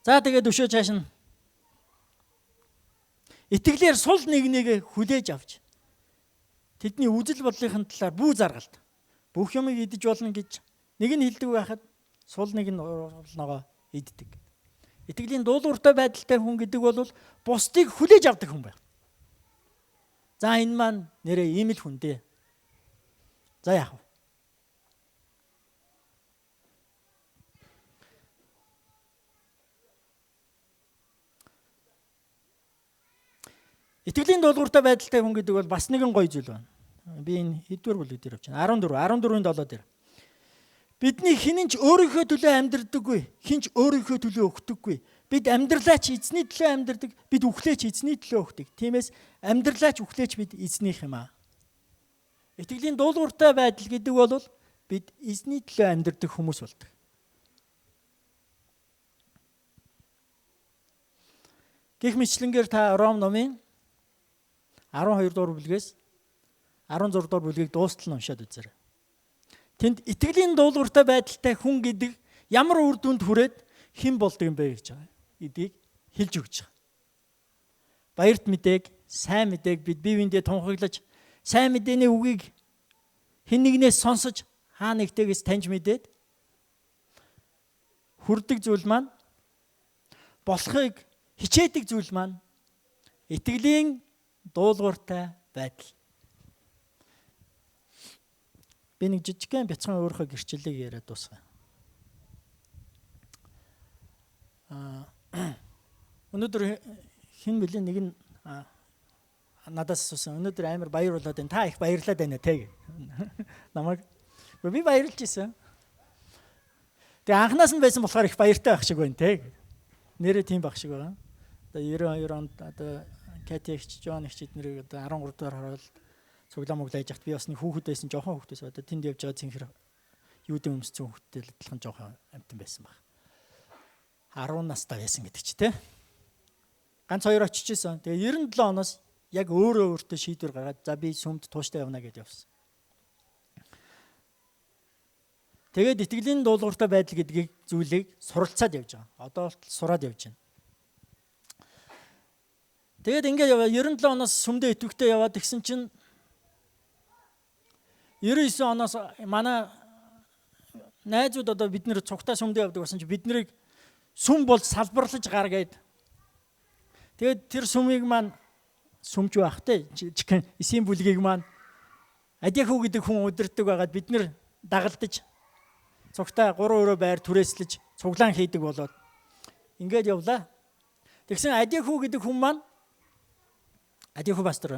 За тэгээд өшөө цааш нь итгэлээр сул нэгнийг хүлээж авч тэдний үзэл бодлын талаар бүү заргалт бүх юмыг идэж болно гэж нэг нь хэлдэг байхад сул нэг нь ногоо иддэг. Итгэлийн дуулууртай байдалтай хүн гэдэг бол бусдыг хүлээж авдаг хүн байна. За энэ маань нэрээ ийм л хүн дээ. За яах вэ? Итгэлийн дуулууртай байдалтай хүн гэдэг бол бас нэгэн гоё зүйл байна. Би энэ хэдвэр бүлэг дээр авчихна. 14-ийн 7 дээр. Бидний хинэнч өөрийнхөө төлөө амьдрдаггүй, хинч өөрийнхөө төлөө өгдөггүй. Бид амьдралаач эзний төлөө амьдрдаг, бид үхлээч эзний төлөө өгдөг. Тиймээс амьдралаач үхлээч бид эзнийх юм аа. Итгэлийн дуулууртай байдал гэдэг бол бид эзний төлөө амьдрдаг хүмүүс болдог. Гэх мэтлэнгээр та Ром номын 12 дугаар бүлгээс 16 дугаар бүлгийг дуустал нь уншаад үзээрэй. Тэнд итгэлийн дуулууртай байдалтай хүн гэдэг ямар үр дүнд хүрээд хэн болдог юм бэ гэж байгаа. Эдийг хэлж өгч байгаа. Баярт мэдээг, сайн мэдээг бид бие биендээ тунхаглаж, сайн мэдээний үгийг хэн нэгнээс сонсож, хаа нэгтэйгээс таньж мэдээд хүрдэг зүйл маань, болохыг хичээдэг зүйл маань итгэлийн дуулууртай байдал. Би нэг жижигхэн бяцхан өөрийнхөө гэрчлэлийг яриад дуусгая. Өнөөдөр хэн бэлэн нэг нь надаас асуусан. Өнөөдөр амар баярлуулаад байна. Та их баярлаад байна те. Намайг би баярлж ирсэн. Тэгээ анханаас нь байсан болохоор их баяртай байх шиг байна те. Нэрээ тийм байх шиг байгаа. Одоо 92 онд одоо Кати ихч, Жон ихч эднэрийг одоо 13 дугаар хараад цуглаа моглаж яхад би бас нэг хүүхэд байсан, жоохон хүүхдээс одоо тэнд явж байгаа цэнхэр юудын өмсцэн хүүхдтэй л адилхан жоохон амтан байсан баг. 10 настай байсан гэдэг чи те. Ганц хоёр очиж исэн. Тэгээ 97 оноос яг өөрөө өөртөө шийдвэр гаргаад за би сүмд тууштай явна гэж явсан. Тэгээд итгэлийн дуулууртай байдал гэдгийг зүйлийг суралцаад явж байгаа. Одоо л сураад явж байна. Тэгээд ингээд 97 оноос сүмдээ итгэвтэй яваад гисэн чинь 99 оноос манай найзууд одоо бид нэр цугтаа сүмдээ явдаг болсон чи бид нарыг сүм бол салбарлаж гар гээд. Тэгээд тэр сүмийг маань сүмж байхтай жижигхэн эсийн бүлгийг маань Адяхуу гэдэг хүн удирддаг байгаад бид нэр дагалдаж цугтаа 3 өрөө байр түрээслэж цуглаан хийдэг болоод ингээд явлаа. Тэгсэн Адяхуу гэдэг хүн маань Адяхуу пастор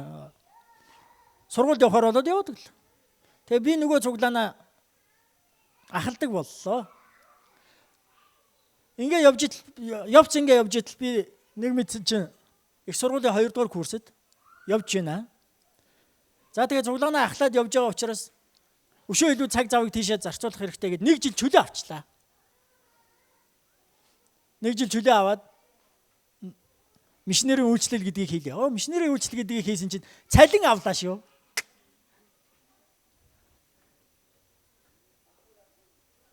сургуульд явахаар болоод явдаг л. Тэгээ би нөгөө цуглаанаа ахалдаг боллоо. Ингээ явж идэл би нэг мэдсэн чинь их сургуулийн 2 дугаар курсэд явж байна. За тэгээ цуглаанаа ахлаад явж байгаа учраас өшөө илүү цаг завыг тийшээ зарцуулах хэрэгтэй гэд 1 жил чөлөө авчлаа. Нэг жил чөлөө аваад мишнэрийн үйлчлэл гэдгийг хийлээ. Мишнэрийн үйлчлэл гэдгийг хийсэн чинь цалин авлаа шүү.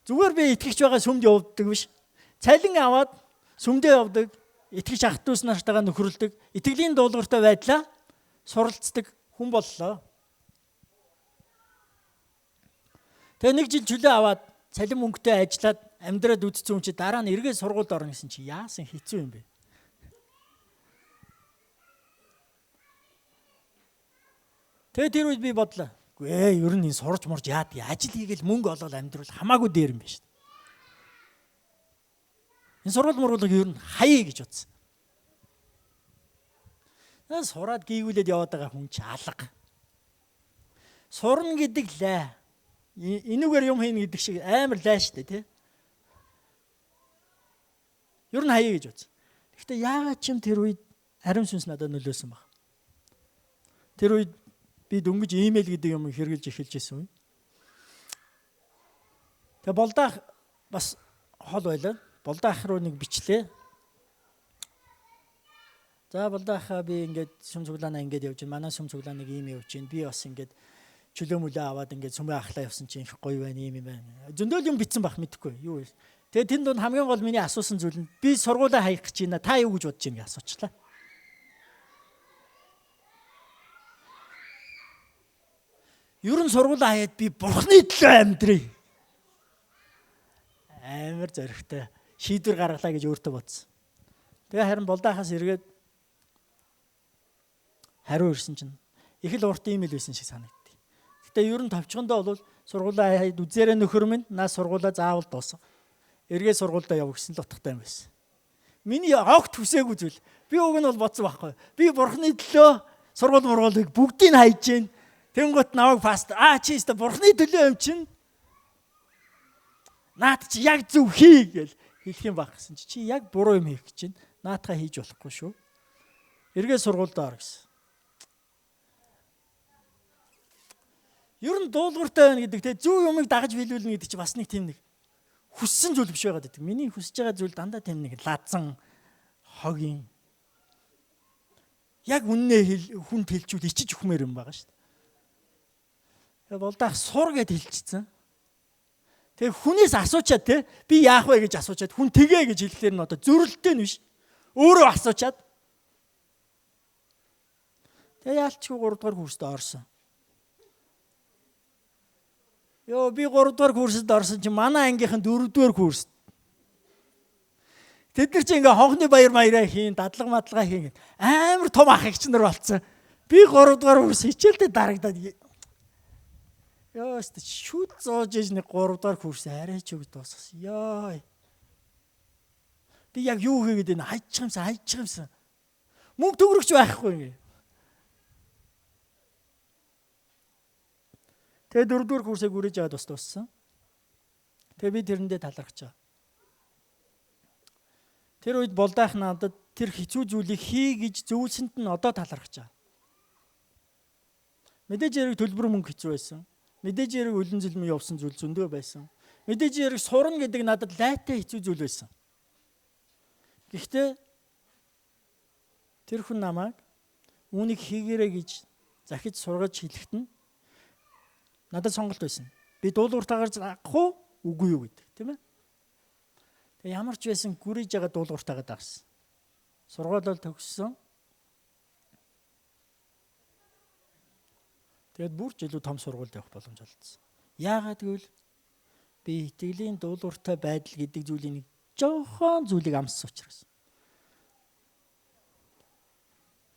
Зүгээр би итгэж байгаа сүмд явдаг биш. Цалин аваад сүмдээ явдаг. Итгэж ах トゥ ус нартайгаа нөхрөлдөг. Итгэлийн дуулууртай байдлаа суралцдаг хүн боллоо. Тэгээ нэг жил чөлөө аваад цалин мөнгөтэй ажиллаад амьдраад үдцсэн хүн чи дараа нь эргээ сургуульд орно гэсэн чи яасан хэцүү юм бэ? Тэгээ тэр үед би бодлоо. Гүй ер нь энэ сурж мурж яад ажил хийгээл мөнгө олоод амьдрал хамаагүй дээр юм байна шүү дээ. Энэ сургууль мургуулга ер нь хаяа гэж бодсон. Сураад гийгүүлээд яваад байгаа хүн чи алга. Сурна гэдэг лай. Энүүгээр юм хийнэ гэдэг шиг амар лай шүү дээ, тий. Ер нь хаяа гэж бодсон. Гэхдээ яагаад ч юм тэр үед ариун сүнс надад нөлөөсөн баг. Тэр үед би дөнгөж имэйл гэдэг юм хэрэгжилж эхэлж байсан юм. Тэгээ болдаах бас хол байлаа. Болдаах руу нэг бичлээ. За болдаахаа би ингээд сүм цуглаанаа ингээд явж байна. Манай сүм цуглааныг ийм явж байна. Би бас ингээд чөлөө мөлөө аваад ингээд сүмээ ахлаа явсан чинь их гоё байна, ийм юм байна. Зөндөл юм битсэн бах мэдэхгүй юу. Тэгээ тэнд донд хамгийн гол миний асуусан зүйл нь би сургуулаа хаях гэж байна. Та юу гэж бодож байна гэж асуучлаа. Ер нь сургуулаа хаяад би бурхны төлөө амьдрий. Амар зоригтой шийдвэр гаргалаа гэж өөртөө бодсон. Тэгээ харин болдаахаас эргээд хариу ирсэн чинь их л урт имэйл байсан шиг санагдтыг. Гэтэ ер нь товчгондоо бол сургуулаа хаяад үзээрэй нөхөр минь наа сургуулаа заавал дуусга. Эргээд сургуультай яв гэсэн л утгатай юм байсан. Миний огт хүсээгүй зүйл. Би уг нь бол бодсон байхгүй. Би бурхны төлөө сургууль мургуулыг бүгдийг хайж гин. Тэнгуут намайг пастор чи өстө бурхны төлөө юм чинь наад чи яг зөв хий гэж хэлэх юм баг гэсэн чи яг буруу юм хийх гэж байна. Наатахаа хийж болохгүй шүү. Эргээ сургуульд ор гэсэн. Ер нь дуулууртай байна гэдэг те зөв юмыг дагаж биелүүлнэ гэдэг чи бас нэг тийм нэг хүссэн зүйл биш байгаад байдаг. Миний хүсэж байгаа зүйл дандаа тийм нэг лазан хогийн яг үннээ хүнд хэлчүүл ичиж өгмөр юм байгаа шүү дээ. Болдаах сур гэд хэлчихсэн. Тэгээ хүнээс асуучаад те би яах вэ гэж асуучаад хүн тэгээ гэж хэлэхээр нь одоо зөрөлттэй нь биш. Өөрөө асуучаад. Тэгээ яалчгүй 3 дугаар курст орсон. Би 3 дугаар курсд орсон чинь манай ангийнхан 4 дугаар курст. Тэд нар чи ингээ хонхны баяр маяраа хийн, дадлага мадлага хийн. Амар том ах эгч нар болцсон. Би 3 дугаар курс хичээлдээ дарагдаад ёо шүд зоож иж нэг 3 дугаар курс арайч үг дуусгасан. Ёо. Би яг юу хийгээд байна? Хайчих юмсан. Мөнгө төгрөгч байхгүй ингээ. Тэгээ 4 дугаар курсыг үрэж аваад бас дууссан. Тэгээ би тэрэндээ талархаж байгаа. Тэр үед болдаах надад тэр хэцүү зүйлийг хий гэж зөвлөсөнд нь одоо талархаж байгаа. Мэдээж яриг төлбөр мөнгө хэцүү байсан. Мэдээж яриг өлөн зэлмэн явсан зүйл зөндөө байсан. Мэдээж яриг сурна гэдэг надад лайтай хэцүү зүйл байсан. Гэхдээ тэр хүн намайг үүнийг хийгээрэй гэж захиж сургаж хэлэхэд нь надад сонголт байсан. Би дуулууртаагаар заах уу, үгүй юу гэдэг, тийм ээ. Тэгээ ямар ч байсан гүрийж байгаа дуулууртаагаа дагсан. Сургуулиуд төгссөн. Тэгээд бүр ч илүү том сургуульд явах боломж олдсон. Яагаад гэвэл би итгэлийн дуулууртай байдал гэдэг зүйлийн жоохон зүйлийг амссан учраас.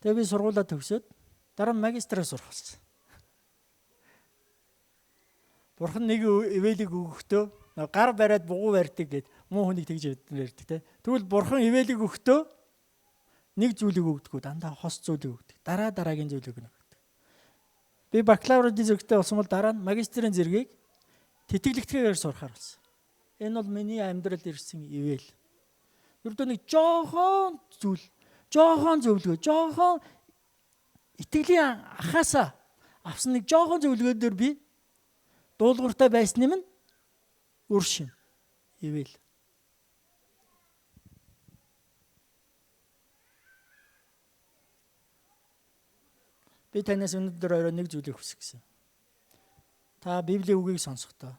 Тэгээд би сургуулаа төгсөөд дараа нь магистраа сурах болсон. Бурхан нэг ивэлийг өгөхдөө гар бариад бугуу барьдаг гэд муу хүнийг тэгж ярьдаг те. Тэгвэл бурхан ивэлийг өгөхдөө нэг зүйлийг өгдөггүй дандаа хос зүйлийг өгдөг. Дараагийн зүйлийг өгдөг. Би бакалаврын зэрэгтэй болсон бол дараа нь магистрийн зэргийг тэтгэлэгдэхээр сурахаар болсон. Энэ бол миний амьдралд ирсэн ивэл. Ердөө нэг жоохон зөвлөгөө, жоохон итгэлийн ахаасаа авсан нэг жоохон зөвлөгөөнөөр би дуулууртай байсны минь үр шим ивэл. Би танаас өнөөдөр орой нэг зүйлийг хүсэх гэсэн. Та Библийн үгийг сонсохдоо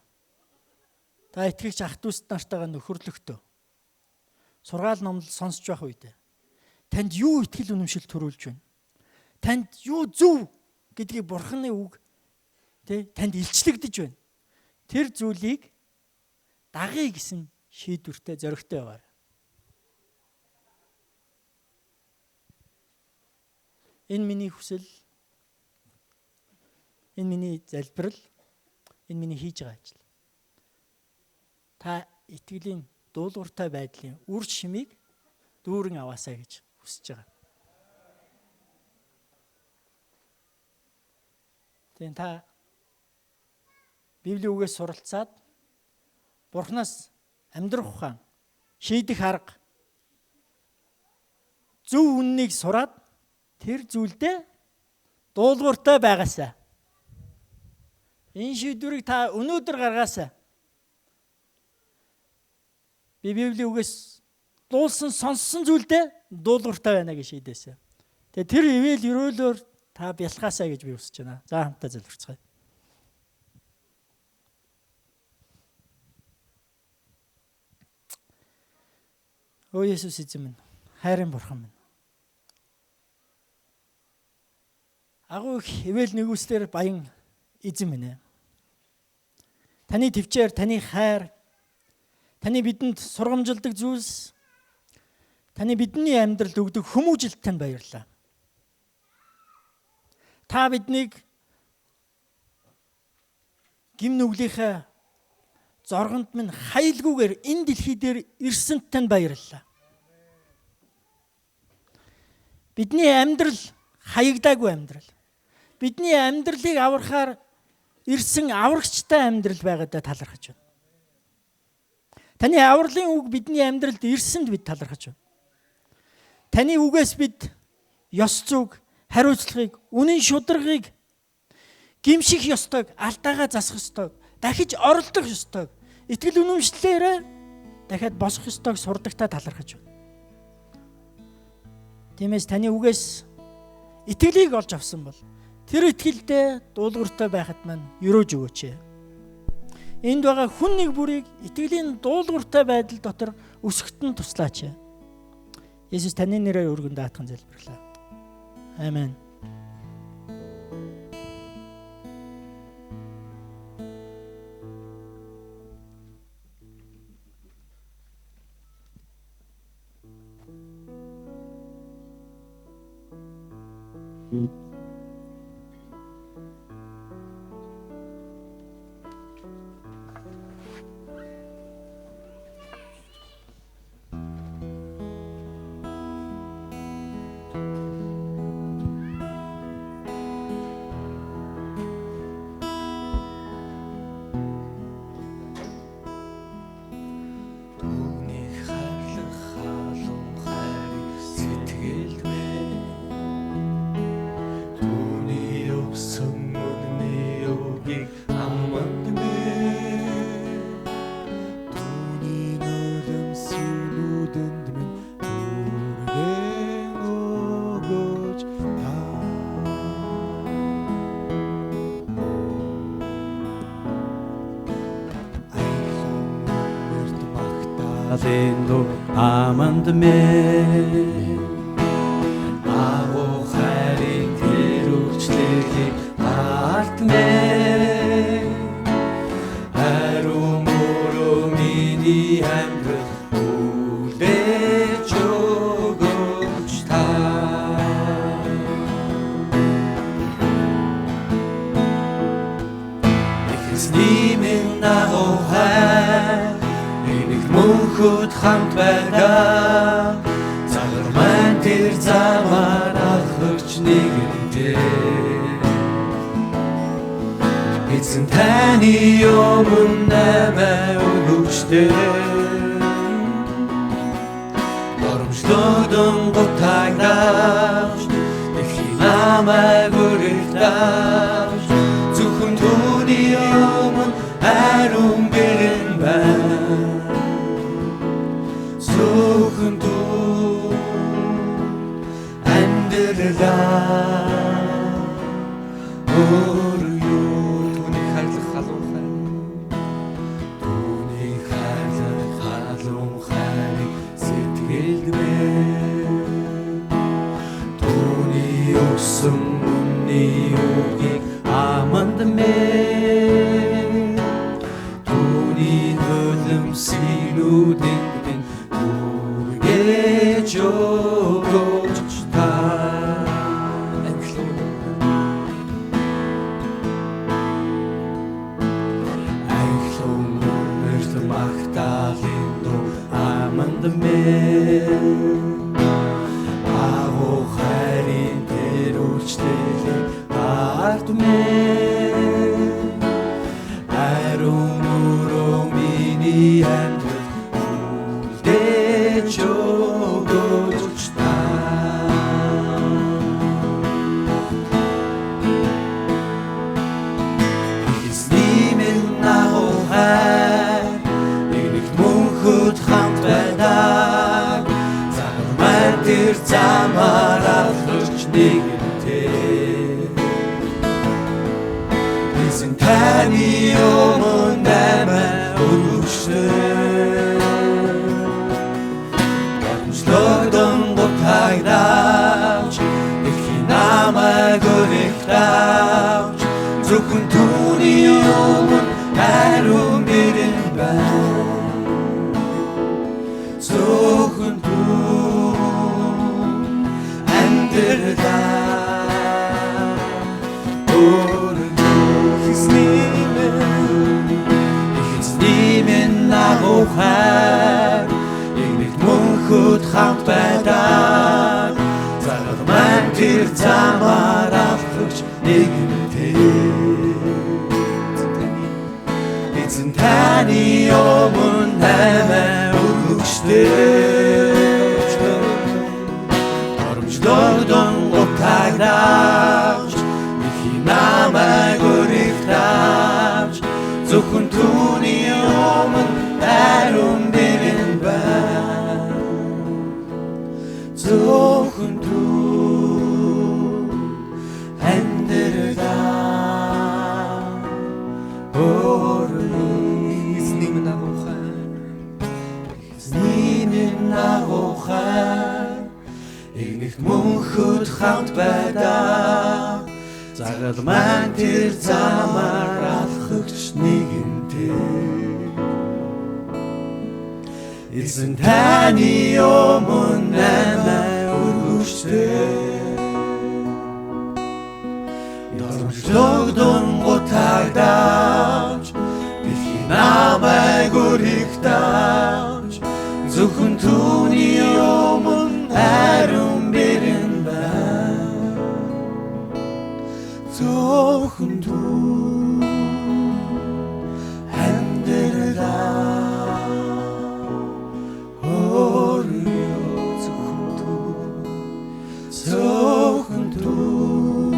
та итгэгч ах дүүс нартайгаа нөхөрлөхдөө сургаал номлол сонсож байх үедээ танд юу итгэл үнэмшил төрүүлж байна? Танд юу зөв гэдгийг Бурханы үг танд илчлэгдэж байна. Тэр зүйлийг дагъя гэсэн шийдвэртэй зоригтой байгаарай. Энэ миний хүсэл, энэ миний залбирал, энэ миний хийж байгаа ажил. Та итгэлийн дуулууртай байдлын үр шимийг дүүрэн аваасаа гэж хүсэж байгаа. Тэгин та Библийн үгээс суралцаад Бурханаас амьдрах ухаан, шийдэх арга, зөв үннийг сураад тэр зүйлдээ дуулууртай байгаасаа. Энэ шийдвэрийг та өнөөдөр гаргаасаа. Би Библийн үгээс дуулсан, сонссон зүйлдээ дуулууртай байна гэж шийдээсэй. Тэгээ тэр ивэл өрөөлөөр та бялхаасаа гэж би хүсэж байна. За хамтаа залбирцгаая. О Есүс эзэн минь, хайрын Бурхан минь. Агуу их ивэл нэгүслэр баян эзэн минь ээ. Таны төвчээр, таны хайр, таны бидэнд сургамжилдаг зүйлс, таны бидний амьдралд өгдөг хүмүүжилт тань баярлалаа. Та биднийг гим нүглийнхээ зоргонд минь хайлгүйгээр энэ дэлхий дээр ирсэнт тань баярлалаа. Бидний амьдрал хаягдаагүй амьдрал. Бидний амьдралыг аврахаар ирсэн аврагчтай амьдрал байгаадаа талархаж байна. Таны авралын үг бидний амьдралд ирсэнд бид талархаж байна. Таны үгээс бид ёс зүйг, хариуцлагыг, үнэн шударгыг гимших ёстойг, алдаагаа засах ёстойг, дахиж оролдох ёстойг, итгэл үнэмшлээрээ дахиад босох ёстойг сурдагтаа талархаж байна. Тиймээс таны үгээс итгэлийг олж авсан бол тэр итгэлдээ дуулууртай байхад маань өрөөж өгөөч. Энд байгаа хүн нэг бүрийг итгэлийн дуулууртай байдал дотор өсгөхөд нь туслаач. Есүс таны нэрээр өргөн даатхан залбирлаа. Амен. Lindo amand me Ago хайрын тэр үрчлэлийг алт мэ Харуу мөрөө миний амьдрал үлдээж өгөөч та Эхэсний минь агуу хайр Мөнхөд хамт байгаа Цагаар маань тэр замаар ахарч нэгэнтэй Эзэн таны өмнө намайг өгөөчтэй Доромжлоодон гутагнаач Дэлхийн намайг өргөлдөөч Зөвхөн түүний өмнө харин бэрэн байна Зөвхөн дүү амьдралаа Өгсөн үнний үгийг аманд минь түүний хөлөмсгнүүдэнд минь үргэж өгөөч та Анхлон мөрт магтаалын дуу аманд минь агуу хайрын тэр үйлчлэлийг ард минь ариун өрөө миний амьдрал үлдээж өгөөч та Эзний минь агуу хайр нэгт мөнхөд хамт байдаг Загвар тэр замаар алхаж нэгэнтэй Эзэн таны өмнө наймаа өргөжтэй Гомжлогдон гутагдавч дэлхийн намайг өргөхдавч Зөвхөн түүний өмнө хариун бэрэн байна Зөвхөн түүн амьдралаа Эзний минь агуу хайр Игнэт мөнхөд хамт байдаг Загвар маань тэр замаар алхаж нэгэнтэй Эзэн таны өмнө наймаа өргөжтэй Оромжлогдон гутагдавч дэлхийн намайг өргөхдавч Зөвхөн түүний өмнө хариун бэрэн байна Зөвхөн түүн амьдралаа Эзний минь агуу хайр Эзний минь агуу хайр Игнэт мөнхөд хамт байдаг Загвар маань тэр замаар алхагч нэгэнтэй Эзэн таны өмнө наймаа өргөжтэй Оромжлогдон гутагдавч дэлхийн намайг өргөхдавч Зөвхөн түүний өмнө хариун бэрэн байна Зөвхөн түүн амьдралаа Зөвхөн түүн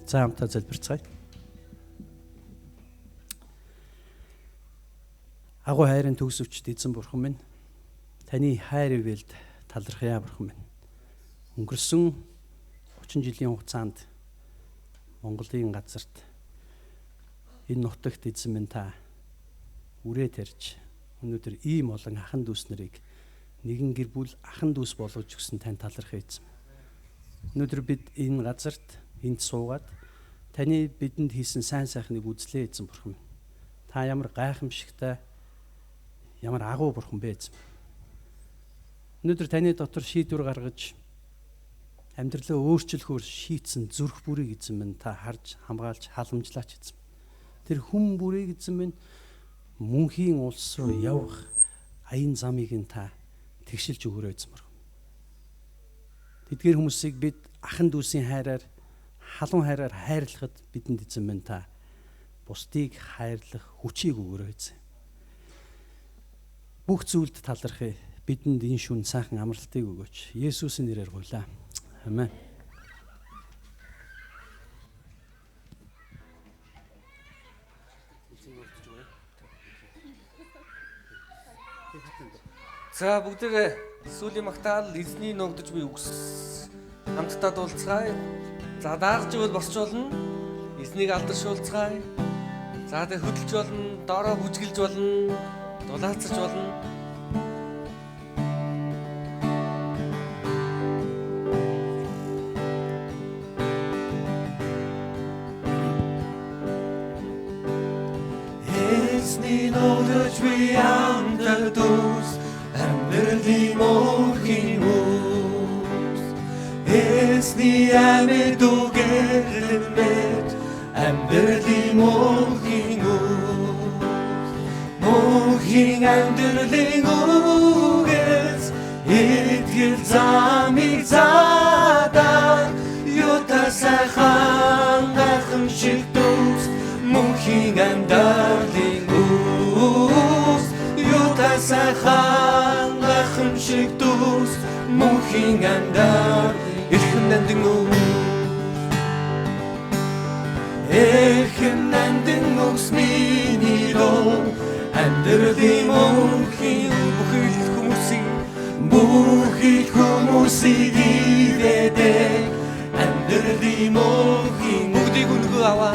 За хамтаа залбирцгаая. Агуу хайрын төгсөвчд эзэн бурхан минь таны хайр ивэлд талархъя бурхан минь. Өнгөрсөн 30 жилийн хугацаанд Монголын газарт энэ нутагт эзэн минь та үрээ тарьж өнөөдөр ийм олон ахан дүүс нарыг нэгэн гэр бүл ахан дүүс болгож өгсөн тань талархъя эзэн. Өнөөдөр бид энэ газарт энд суугаад таны бидэнд хийсэн сайн сайхныг үзлээ эзэн бурхан. Та ямар гайхамшигтай ямар агуу бурхан бэ эзэн. Өнөөдөр таны дотор шийдвэр гаргаж амьдралаа өөрчлөхөөр шийдсэн зүрх бүрийг эзэн минь та харж хамгаалж халамжлаач эзэн. Тэр хүм бүрийг эзэн минь мөнхийн улс руу явах аян замыг нь та тэгшилж өгөөрэй эзэн бурхан. Тэдгээр хүмүүсийг бид ахан дүүсийн хайраар халуун хайраар хайрлахад бидэнд эзэн минь та бусдыг хайрлах хүчийг өгөөрэй эзэн. Бүх зүйлд талархъя. Бидэнд энэ шүн сайхан амралтыг өгөөч. Есүсийн нэрээр гуйлаа. Амен. За бүгдээ сүүлийн магтаал эзний ногдож би Хамтдаа дуулцгаая. За даагж ивэл босч болно. Эзнийг алдаршуулцгаая. За тэг хөдөлж болно, доороо бүжгэлж болно, дулаацж болно. Эзний нодож би амтар дүүс амьдралын мөнхийн үс Эзний амьд үгэрлэмэт амьдралын мөнхийн үс Мөнхийн амьдралын үгээс итгэл замыг задаа юутай сайхан гайхамшиг дүүс Мөнхийн амьдралын үс юутай сайхан гайхамшиг дүүс Мөнхийн амьдрал эрхэм нандин үс эрхэм нандин үс миний руу амьдралын мөнхийн бүхэл хүмүүсийг ивэдэг амьдралын мөнхийн Бүгдийг өнгөө аваа.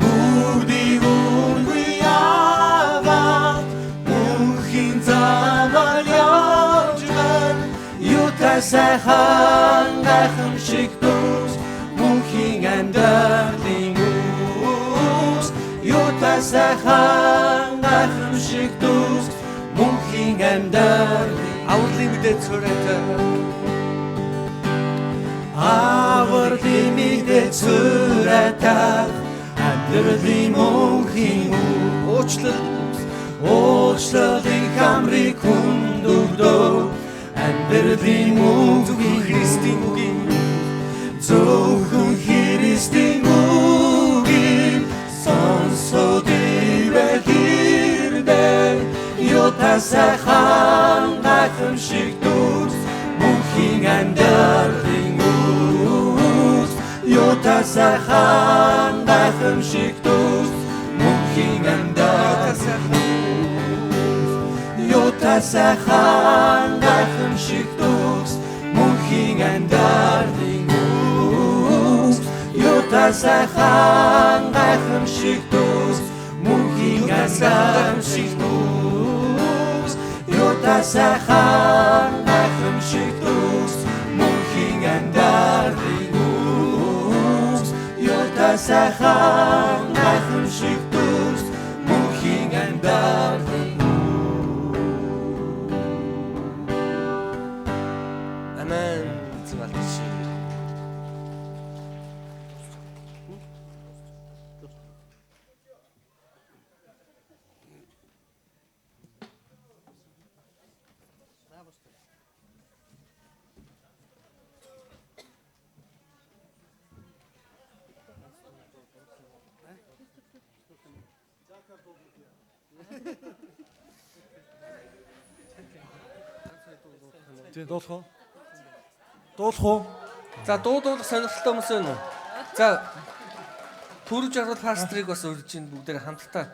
Бүгдийг өнгөө аваа мөнхийн замаар явж гэн юутай сайхан гайхамшиг дүүс мөнхийн амьдралын үс юутай сайхан гайхамшиг дүүс мөнхийн амьдралын Авралын мэдээ цоройтой. Авралын мэдээ цоройтой амьдралын мөнхийн уучлалын хамрыг хүндөгдөө амьдралын мөнхийн Христийн үгийн зөвхөн Христийн үгийг сонсоод ивэхирдэ юутай сайхан гайхамшиг дүүс мөнхийн амьдралын үс юутай сайхан гайхамшиг дүүс мөнхийн амьдралын юутай сайхан гайхамшиг дүүс мөнхийн амьдралын үс юутай сайхан гайхамшиг дүүс мөнхийн гайхамшиг дүүс юутай сайхан гайхамшиг дүүс мөнхийн амьдралын үс юутай сайхан гайхамшиг дүүс мөнхийн амьдралын Амен. Зэлгч. Тэг дуулах уу? Дуулах уу? За дуулах сонирхолтой хүмүүс байна уу? За Түрүү жаргал пастрыг бас урьж ин бүгдээр хамтдаа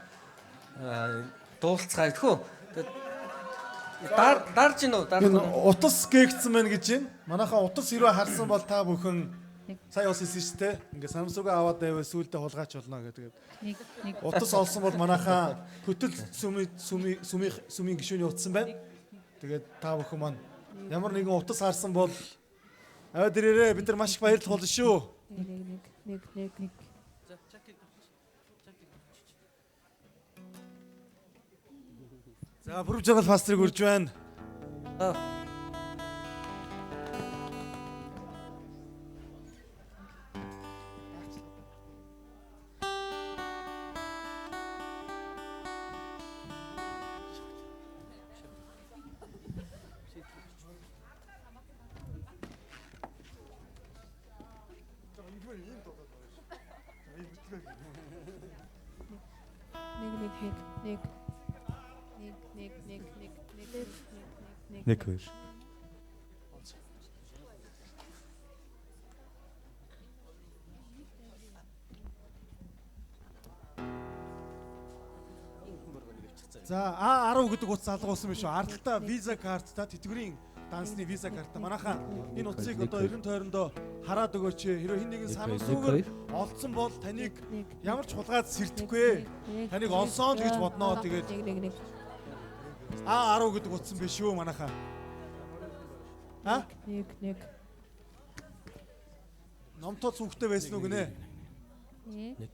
дуулцгаая гэхүү. Дарж гин үү? Энэ утас гээгдсэн байна гэж байна. Манайхаа утас хэрвээ харсан бол та бүхэн сая бас хэлсэн шүү дээ. Ингээ самсуугаа аваад байвал сүулдэ хулгайч болно гэдэг. Утас олсон бол манайхаа хөтөл сүмийн гишүүний утсан байна. Тэгээд та бүхэн маань ямар нэгэн утас харсан бол аваад ирээрээ бид нар маш их баярлах болно шүү. За бүрв жаргал пастрыг урьж байна. Нэг хоёр. За А10 гэдэг утас алга болсон биш үү? Ардталтаа виза карттай тэтгэврийн дансны виза карта. Манайхаа энэ утсыг одоо ерөн тойрондоо хараад өгөөч. Хэрвээ хин нэгэн санамсуугаар олдсон бол таныг ямар ч хулгайд сэрдэхгүй. Таныг олсон л гэж бодноо. Тэгээд 10 гэдэг утсан биш үү манайхаа. Нэг. Номтоц хүүхдээ байсан уу гинэ? Нэг.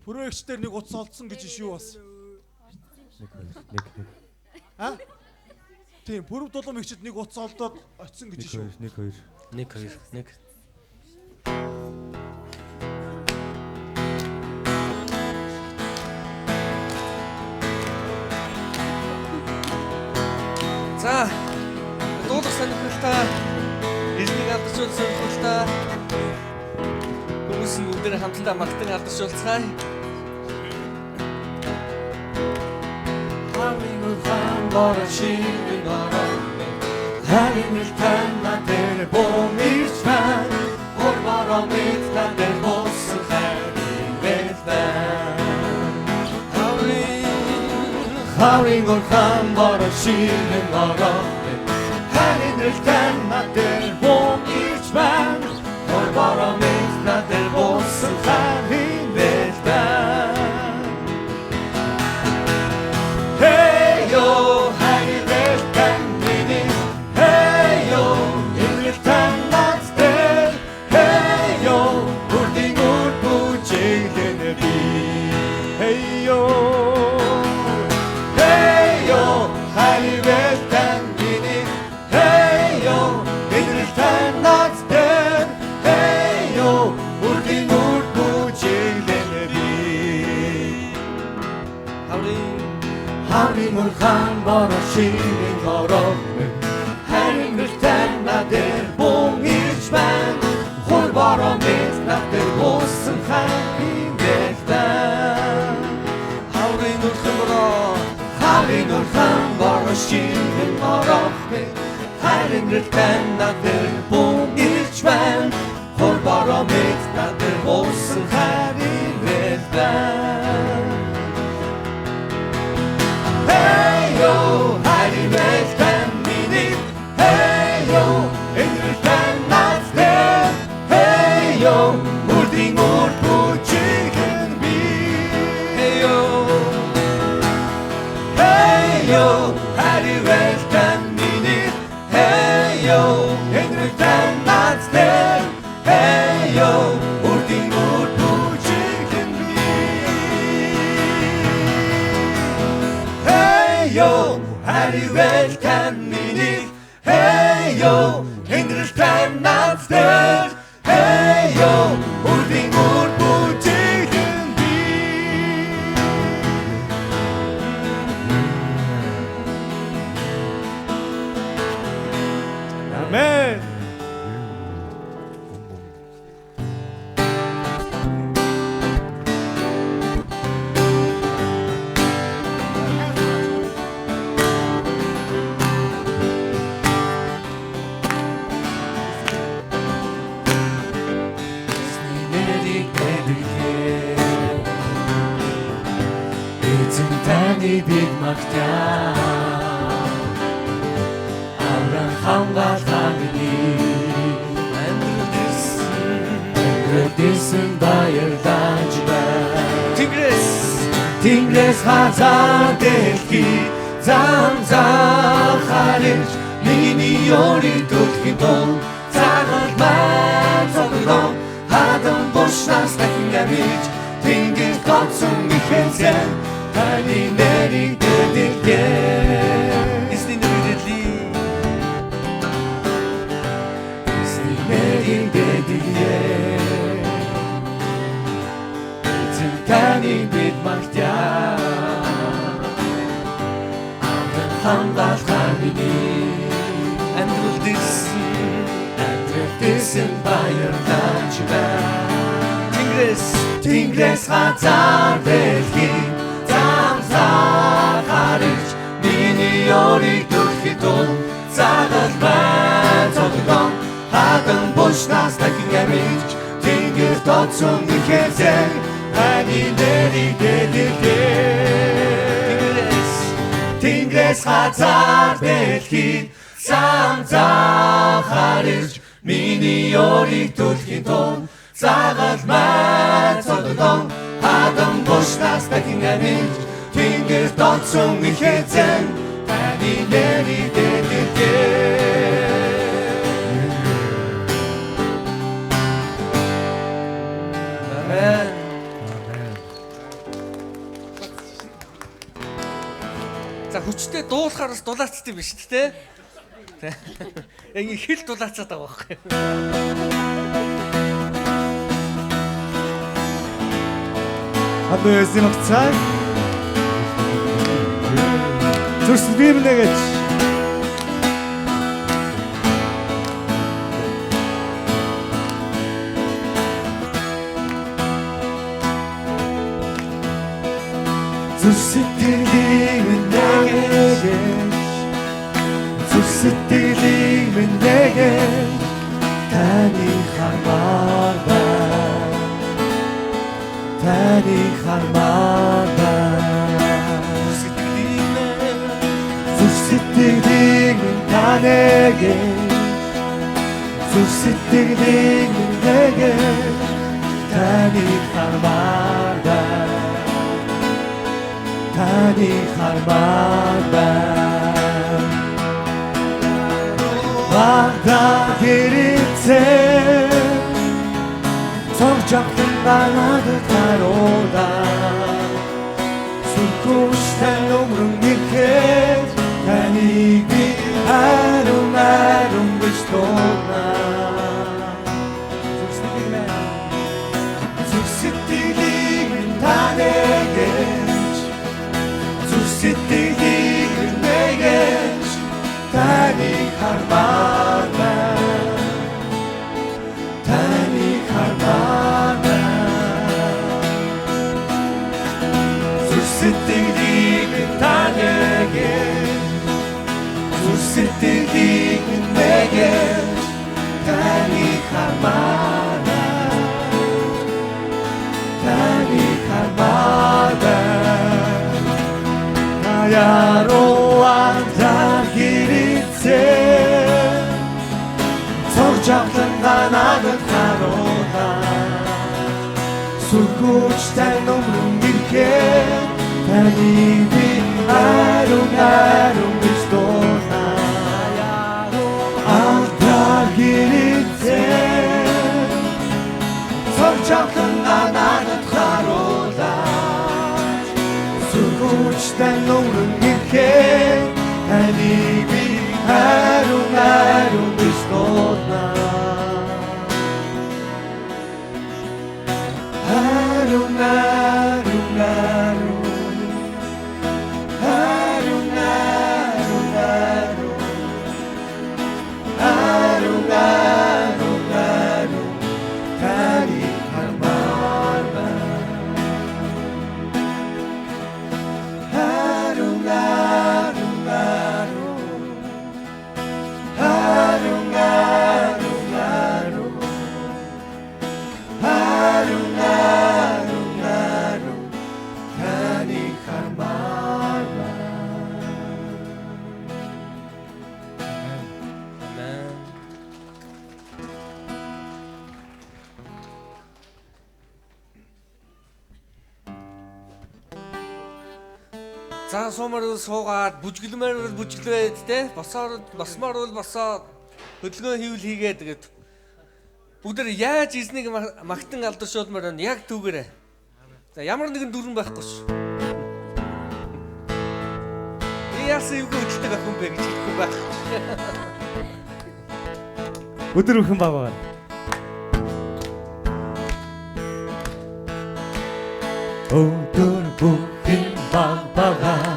Пүрээгчдэр нэг утас олдсон гэж шүү бас. Нэг. Тийм, пүрэв дулам ихчид нэг утас олдоод очсон гэж шүү. Нэг хоёр. За, дуулах сонирхолтой эзнийг алдаршуул сонирхолтой хүмүүс нь бүгдээр хамтдаа магтан алдаршуулцгаая. Харин илтэн надэр бомич фан Орбаромит надэр босс харин бэлтэн Харин горхан барашин нарахте Харин илтэн надэр бомич фан Орбаромит надэр босс харин бэлтэн Hey yo, harин bэлtэн Мурхан барашин горохме харин гэртэн надэр бомич бан хол барамэт надэр боссон харин бэлтэн Харин мурхан барашин горохме харин гэртэн надэр бомич бан хол барамэт надэр боссон харин бэлтэн Hey yo, harин bэлtэн миний Hey yo, энгэлтэн надтай Hey yo, үрдийн үр бүжигэн би Hey yo, harин bэлтэн миний Hey yo, энгэлтэн надтай Hey yo, үрдийн үр бүжигэн би Yo, harин bэлtэн миний Hey yo, энгэлтэн надтай Hey yo, үрдийн үр бүжигэн би Амен. Таны бид магтяа Авраам батхагны Эндрэдэсэн баярлаж байна Тэнгэрээс хазар дэлхий зам захарч миний ёрыг төлөхийн тулд цагаал маань цогцолон хадан бушнаас дахин амиж тэнгэр гоцсон ихэвчлэн Таны нэрийг дэдэлээ Эзний нэрийг дэдэлээ Эзэн таны бид магтяа Хамгаалахаар миний Амьдралдсэн баярлаж байна Тэнгэрээс хазар дэлхий Захарч миний ёрыг төлөхийн тулд цагаал маань цогцолон хадан бушнаас дахин амиж тэнгэр тооцсон ихэвчлэн таны нэрийг дэдэлээ Эс газар дэлхий зам захаар ирж миний өрийг түлхийн тун цагаал маань цодон хадан бушнаас дахин амиж тэнгэр донцон ихэзэн таны нэрийг дэвтгэ Амен. За хүчтэй дуулахаар бас дулаацдаг биш тий. Ингээ хэл дулаацаад байгаа байхгүй. Одной зимовцай. Зүрсвимнэгэж. Зүрссэтгэлийн нэгэж. Зүрссэтгэлийн нэгэж. Таны хармаар байна. Таны хармаар байна. Зүрссэтгэлийн танэгэж. Зүрссэтгэлийн нэгэж. Таны хармаар байна. Таны хармаар байна. Багтаа гэрээцээ цогцохтон банадад харуулаа сүрхүүштэй өмрөн ихэд таныг би харун гэж дуудана зүрссэтгэлийн танэгэж зүрссэтгэлийн нэгэж таны хармаар байна таны хармаар байна зүрссэтгэлийн танэгэж зүрссэтгэлийн нэгэж таны хармаар байна таны хармаар байна Яруу анзаар гэрээцээ цогцохтон банадад харуулаа сүрхүүштэй өмрөн ихэд таныг би харун гэж дуудана анзаар гэрээцээ цогцохтон банадад харуулаа сүрхүүштэй өмрөн ихэд таныг би харун гэж дуудана харун таны хармаар За суумаар суугаад бүжгэлмээр бүжгэлээд те босмоор босоод хөдөлгөөн хийвэл хийгээд тэгээд бүгд яаж эзнийг магтан алдаршуулмаар байна яг түүгээрээ. За ямар нэгэн дүрэн байхгүй ш. Би яасан юу хөдөлдөг ах юм бэ гэж хэлэхгүй байх. Өдөр бүхэн баваа. Өдөр бүхэн баваа.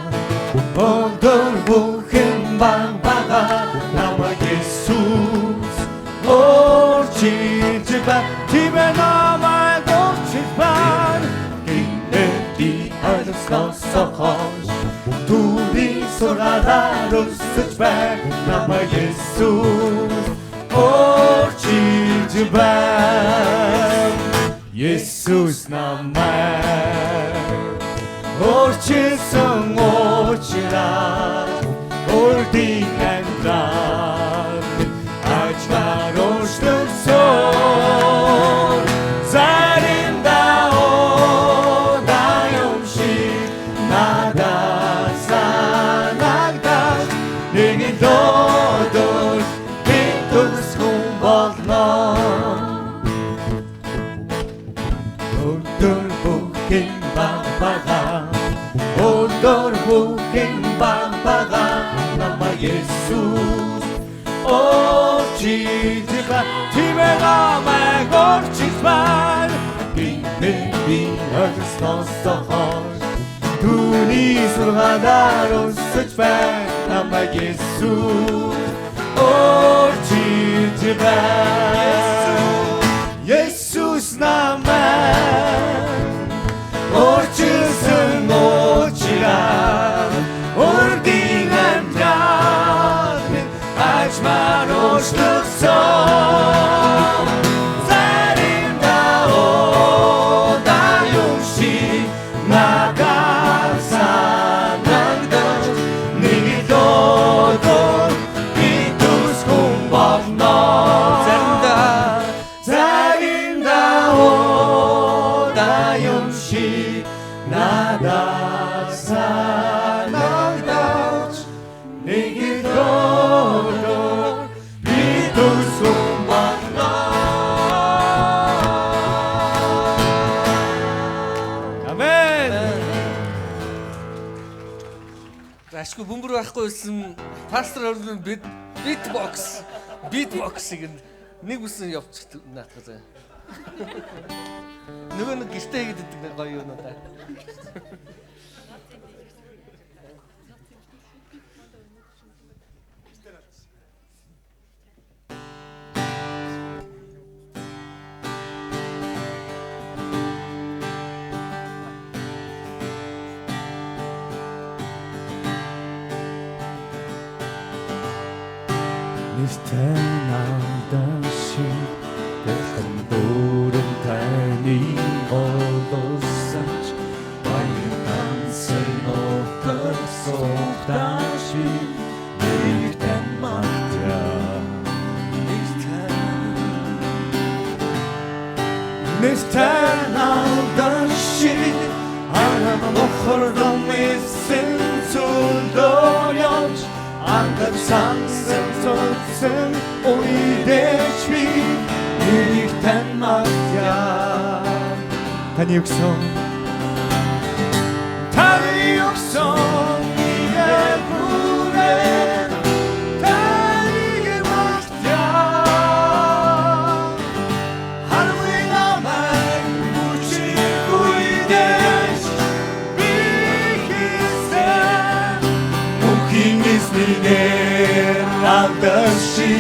Өдөр бүхэн баваа. Намайг Есүс орчилж байна. Тиймээ намайг орчилж байна. Гинэди алсгаас хойш түүний сургаалаар өсөж байна. Намайг Есүс орчилж байна. Есүс намайг орчилсан учраас Тиймээ намайг өөрчилж байна. Гинтээ би ойлгосноос хойш түүний сургаалаар өсөж байна. Намайг Есүс өөрчилж байна. Есүс намайг өөрчилсөн учраас өрдийн амьдрал минь ажмаар өөрчлөгсөн. Заримдаа удаан юм шиг надад санагдаж нэг л өдөр би тусгэн болно. Заримдаа удаан юм шиг надад санагдаж нэг л өдөр би тусгэн болно. Амен. Ашгүй бөмбөр байхгүй байсан пастор орны битбоксыг нэг үсэн явчих наатах заа. Нөгөө нэг гэртээ хийдэг нэг гоё юм уу та. Нэртэн алдаши Тэхэн дөрөм таны олосач Баян тансын нотор сохташи Нэртэн махтя Нэртэн алдаши Арам охордом исэн цулдорьяч Ангад сансан цоцсон уйдэж би Нэртэн махтя Таны өгсөн игээр бүрэн Таныг махтя Харгүй намайг бүчиг уйдэж би хийсэн Мөнхийн эзнийнээр алдаши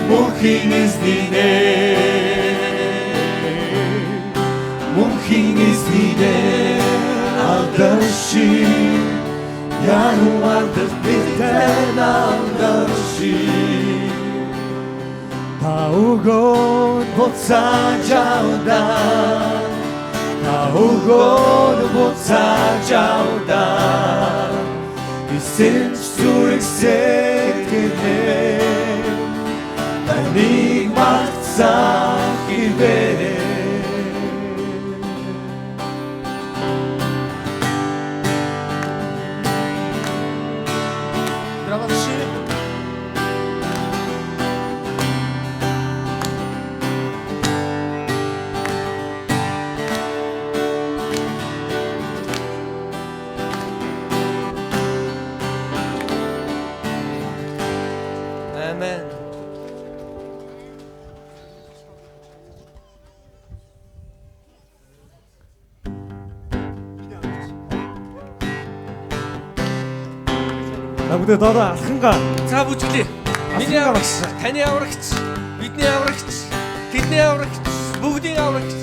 Мөнхийн эзнийнээр алдаши Януард битэн алдаши Та өгөөд буцааж авдаа Та өгөөд буцааж авдаа Исэнч зүрх сэтгэлээ Таныг магтсан хивээ Амен. Бүгдээ доо алхангаа За бүжиглээ. Миний аврагч, таны аврагч, бидний аврагч, тэдний аврагч, бүгдийн аврагч.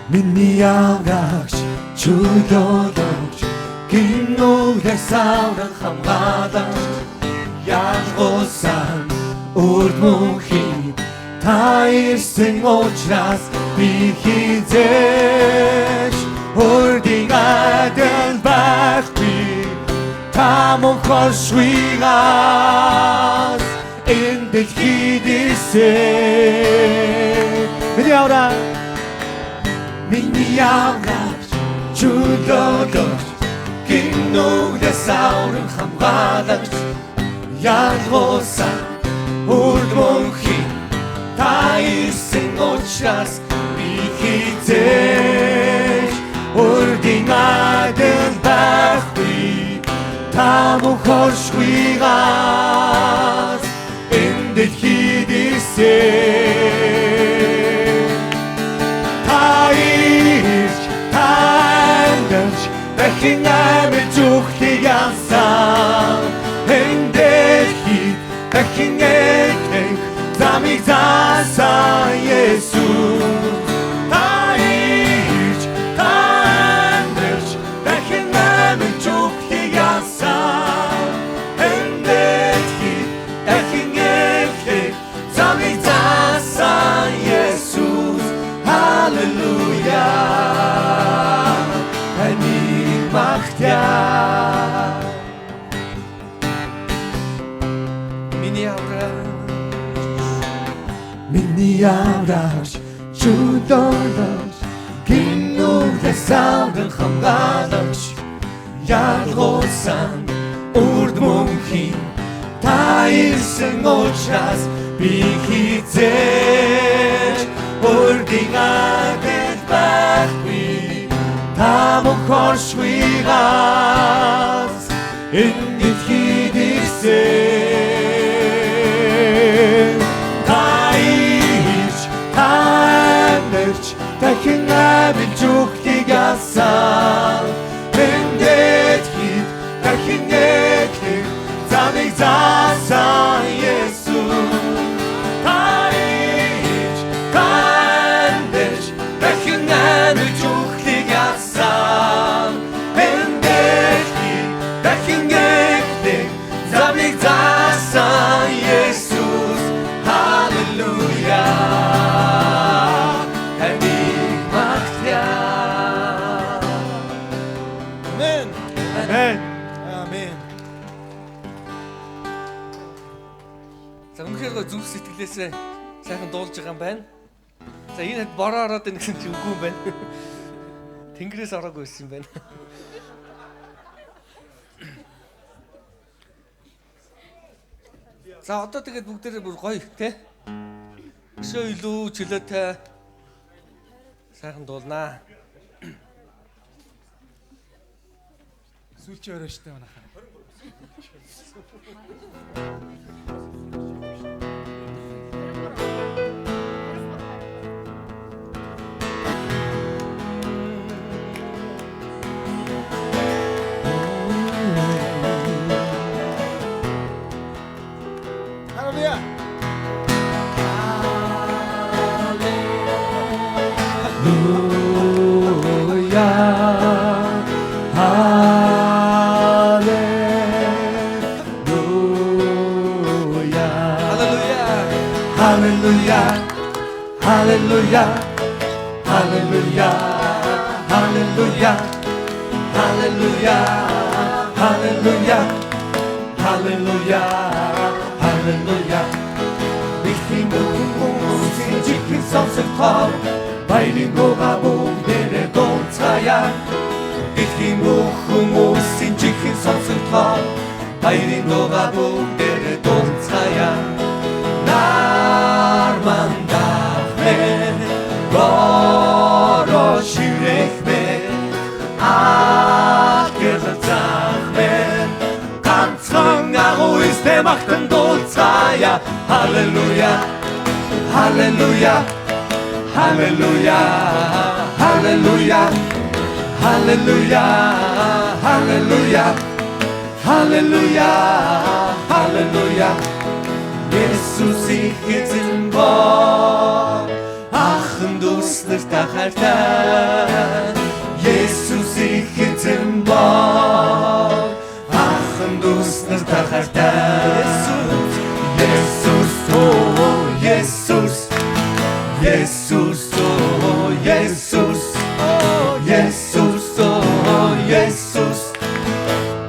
Миний аврагч чөлөөлөгч гинүгдээ савран хамгаалагч Ялгуусан үрд мөнхийн та ирсэн учраас би хизээш үрдийн адил байхгүй та мөн хоршвигаас энэ дэлхийд ирсэн Миний аврагч чөлөөлөгч гинүгдээ савран хамгаалагч Ялгуусан үрд мөнхийн та ирсэн учраас би хизээш үрдийн адил байхгүй та мөхөршгүйгаас энэ дэлхийд ирсэн. Та ирж, та амьдарч, дахин амьд зүхлийг ялсан. Энэ дэлхийд дахин эхлэх замыг заасан Есүс. Та ирж, та амьдарч, дахин амьд зүхлийг ялсан. Энэ дэлхийд дахин эхлэх замыг заасан Есүс. Халелуя. Таныг магтъя. Миний аврагч чудолж гинүглээс авдан хамгаалагч ялгуулсан урд мөнхийн та ирсэн учраас би хизээж урдын адил байхгүй. Та мөхөршгүйгаас энэ дэлхийд ирсэн. Дахин амьд зүхлийг ялсан. Энэ дэлхийд дахин эхлэх замыг заасан Есүс. Та ирж, та амьдарч, дахин амьд зүхлийг ялсан. Энэ дэлхийд дахин эхлэх замыг заасан Есүс. Халелуя. За үнэхээр зөв сэтгэлээсээ сайхан дуулж байгаа юм байна. За энэ хэд бороо ороод ийн гэсэн чи үгүй юм байна. Тэнгэрээс ороогүй байсан юм байна. За одоо тэгээд бүгдээрээ бүр гоё те. Өшөө илүү чөлөөтэй сайхан дуулнаа. Сүүлчийн орой штэ манайхаа. Halleluja. Halleluja, halleluja, halleluja, halleluja, halleluja, halleluja, halleluja, halleluja. Бидний хүмүүсийн чихэн сонсогдохоор баярын дуугаа бүгдээрээ дуулцгаая. Бидний хүмүүсийн чихэн сонсогдохоор баярын дуугаа бүгдээрээ дуулцгаая. Нармандахмен горо ширехмен ахгэрцахмен ганцхан агуйстэй магтан дуулцгаая. Халелуя, халелуя, халелуя, халелуя, халелуя, халелуя, халелуя, халелуя. Есүс их эзэн бол ахын дүүс нартай хайртай. Есүс их эзэн бол ахын дүүс нартай хайртай. Есүс, оо Есүс, Есүс, оо Есүс, оо Есүс, оо Есүс.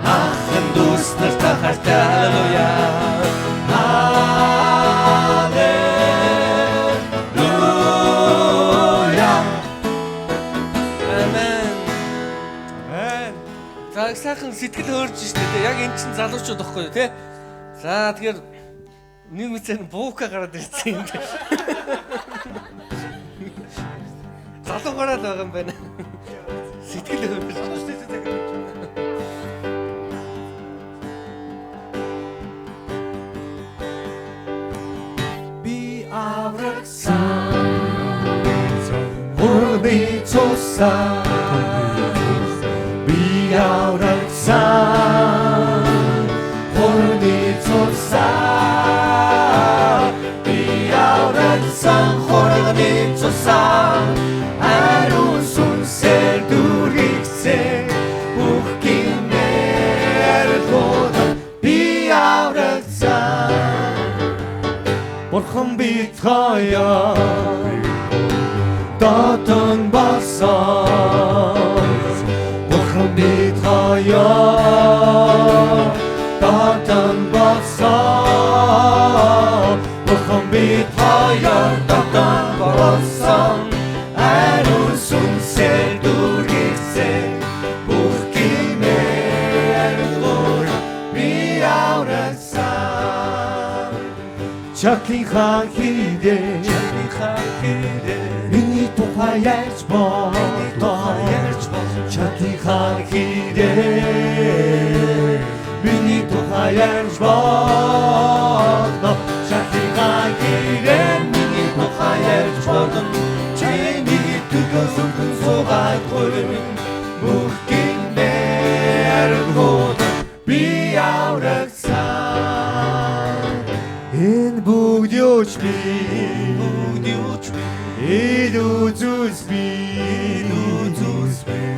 Ахын дүүс нартай хайртай. Сайхан сэтгэл хөөрж штэ тэ. Яг эн чин залуучууд байхгүй юу те. За тэгэхээр нэг мэцэн буука гараад ирсэн юм. Залуу гараад байгаа юм байна. Сэтгэл хөөрж штэ. Хурны цусаа би аврагсан Хурны цусаа би аврагсан Хурны цусаа ариун сүнсээр дүрэгцээ бүх гинээр гуйдаг би аврагсан Бурхан бид хоёр Дотон болсон Бурхан бид хоёр Дотон болсон Бурхан бид хоёр Дотон болсон Ариун сүнсээр дүрэгцээ бүх гинээр гуйдаг би аврагсан Чаклинхан хийдээ Миний тухай ярьж болдоо Чаклинхан хийдээ Миний тухай ярьж болдоо Чаклинхан хийдээ Миний тухай ярьж болдоо Чиний түгээс үгэн суугаад хөрөн бүх гинээр гуйдаг би аврагсан Энэ бүгд юуч би Илүү зүс би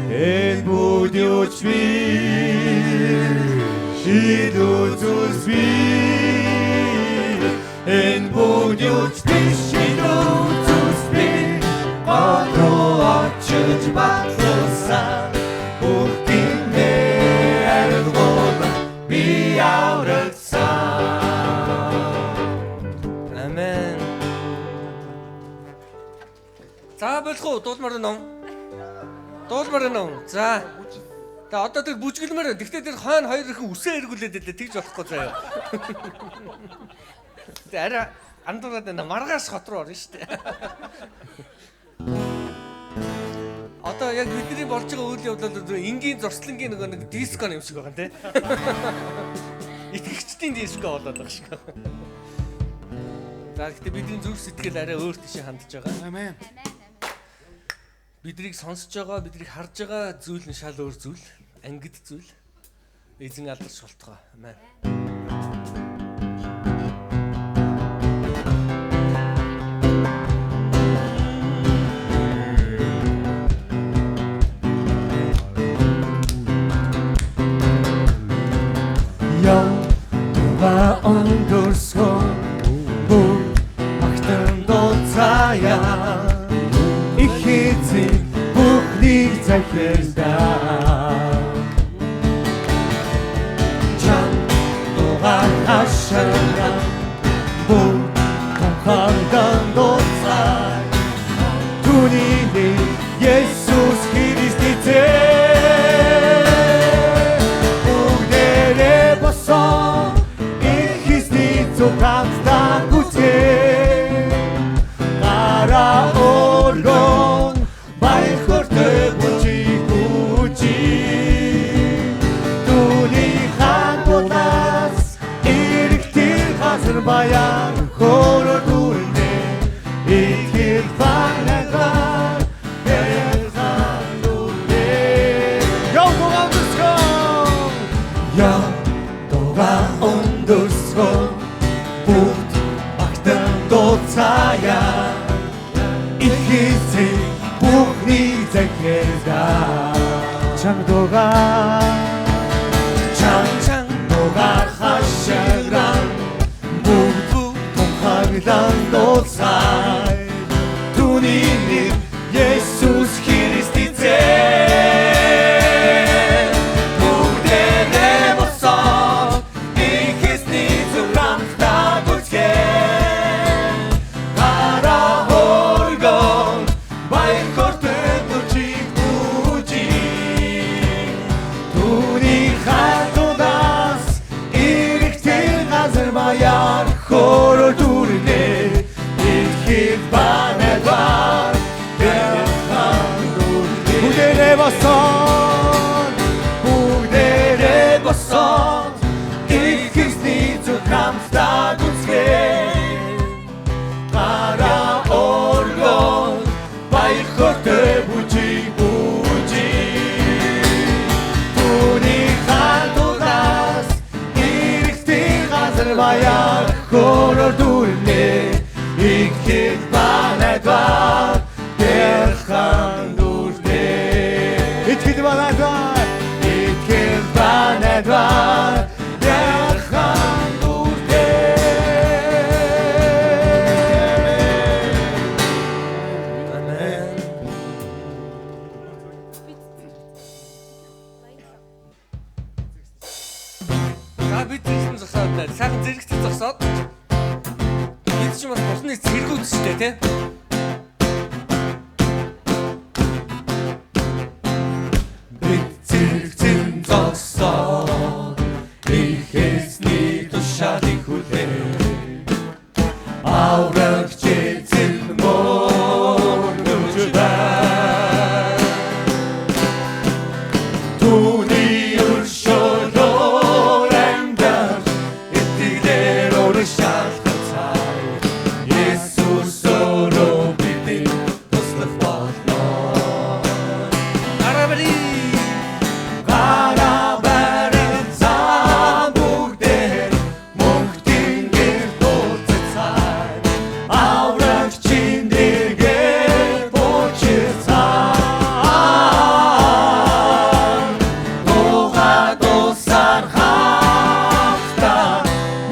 Энэ бүгд юуч би Илүү зүс би Энэ бүгд юуч би Илүү зүс би Одроо очиж батлуулсан бүх гинээр гуйдаг би аврагсан Амен. За болох уу? Дуулмаар нөө. Дуулмаар нөө. За. Тэгээ одоо тэр бүжгэлмээр. Тэгтээ тэр хойно хоёр ихэн үсээ эргүүлээд байлаа. Тэгж болохгүй заяа. Тэгээ арай андуураад байна. Маргааш хот руу орно шүү дээ. Одоо яг бидний болж байгаа үйл явдлууд энгийн зурслангийн нэг диско юм шиг байгаа нэ. Итгэгчдийн диско болоод байгаа шиг. За гэхдээ бидний зүрх сэтгэл арай өөр тийш хандж байгаа. Амен. Бидрийг сонсож байгаа, бидрийг харж байгаа зүйл нь шал өөр зүйл, ангид зүйл. Эзэн алдарч болтгоо. Амен. Яа, това ондорско бүр магтан доцая их эзэн бүхнийг захирдаа Чам дугаар хашаа бүр тохандан доцай Түүний нэр Есүс Христ эзэн бүгдээрээ босон их эзний зүгтаа гүцээ Гара оргон байхортэй бүжи Түүний хангунаас эрэгтэй газар баян хөрө дүрнэ Ихэр фанагар бэлхан дүрнэ Яа дога ондорско бүгд багтан доцая их эзэн бүхнийг захирдаа Чам дугаар хашагран бүгд тохаглан доцай Түүний нэр Есүс Христ эзэн бүгдээрээ босон их эзний зүгтаа гүцээ Гара оргон байхортой бүжи маяг хөрөөр дүүрнэ итгэл ба найдвар ярхан дүүрнэ итгэл ба найдвар ярхан дүүрнэ амен. За бид тийм зогсоод байна. Сайхан зэрэгцээ зогсоод. Бид ч бас бусны цэргүүд шүү дээ, тий? Бид зэрэгцэн зогсоод ихэсний тушаалыг хүлээн аврагч эзэн мөргөж байна. Түүний өршөөлөөр амьдарч итгэлээр урагшаалгах цай Есүс өөрөө бидний туслах болно. Гараа барин зам бүгдээр мөнхтэн гэр дууцах цай аврагчин дэргээр буучих цай Дуга дусаар хавтаа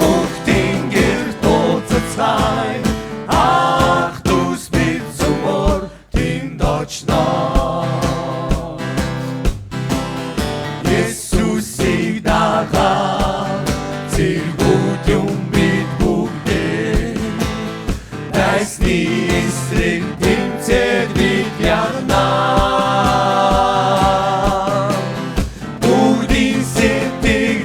мөнхтэн гэр дууцах цай ах дүүс бид зүмөр тэнд очноо Есүсийг дагаад зэргүүд юм бид бүгдээ дайсны эсрэг тэмцээд бид ягнаа бүгдийн сэтгэлийг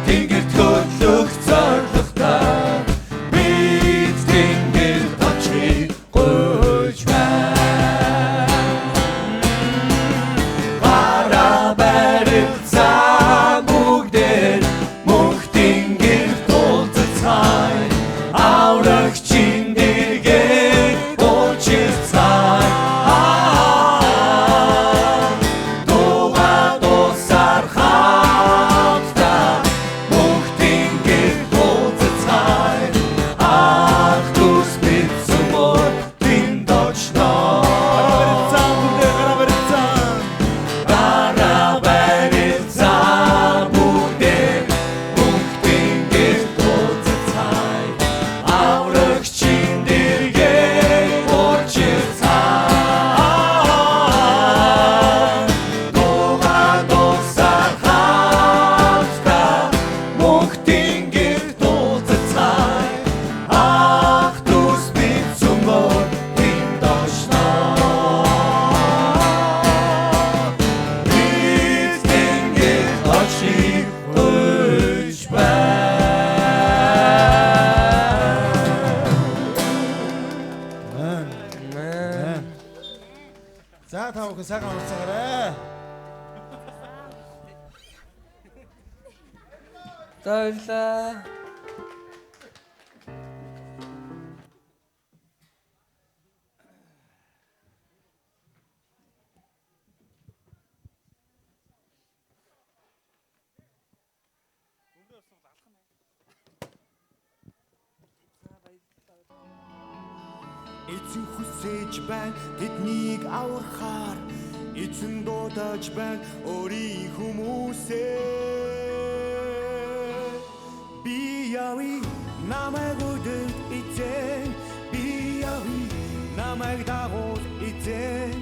тэнгэрт хөтлөх зорилготой бид тэнгэрт очиж гуйж байна. Гараа барих зам бүгдээр мөнхтэн гэр дуулцах цай аврагчин дэргээр буучих цай дуга дусаар хавтаа мөнхтэн гэр дуулцах цай ах дүүс бид зүмөр тэнд очноо Гараа барих зам бүгдээр мөнхтэн гэр дуулцах цай аврагчин дэргээр буучих цай дуга дусаар хавтаа мөнхтэн гэр дуулцах цай ах дүүс бид зүмөр тэнд очноо бид тэнгэрт очиж гуйж байна. За та бүхэн сайхан амарцгаарай. Баярлалаа. Эзэн хүсэж байна тэднийг аврахаар эзэн дуудаж байна өөрийн хүмүүсээ би яви намайг өдөд эзэн би яви намайг дагуул эзэн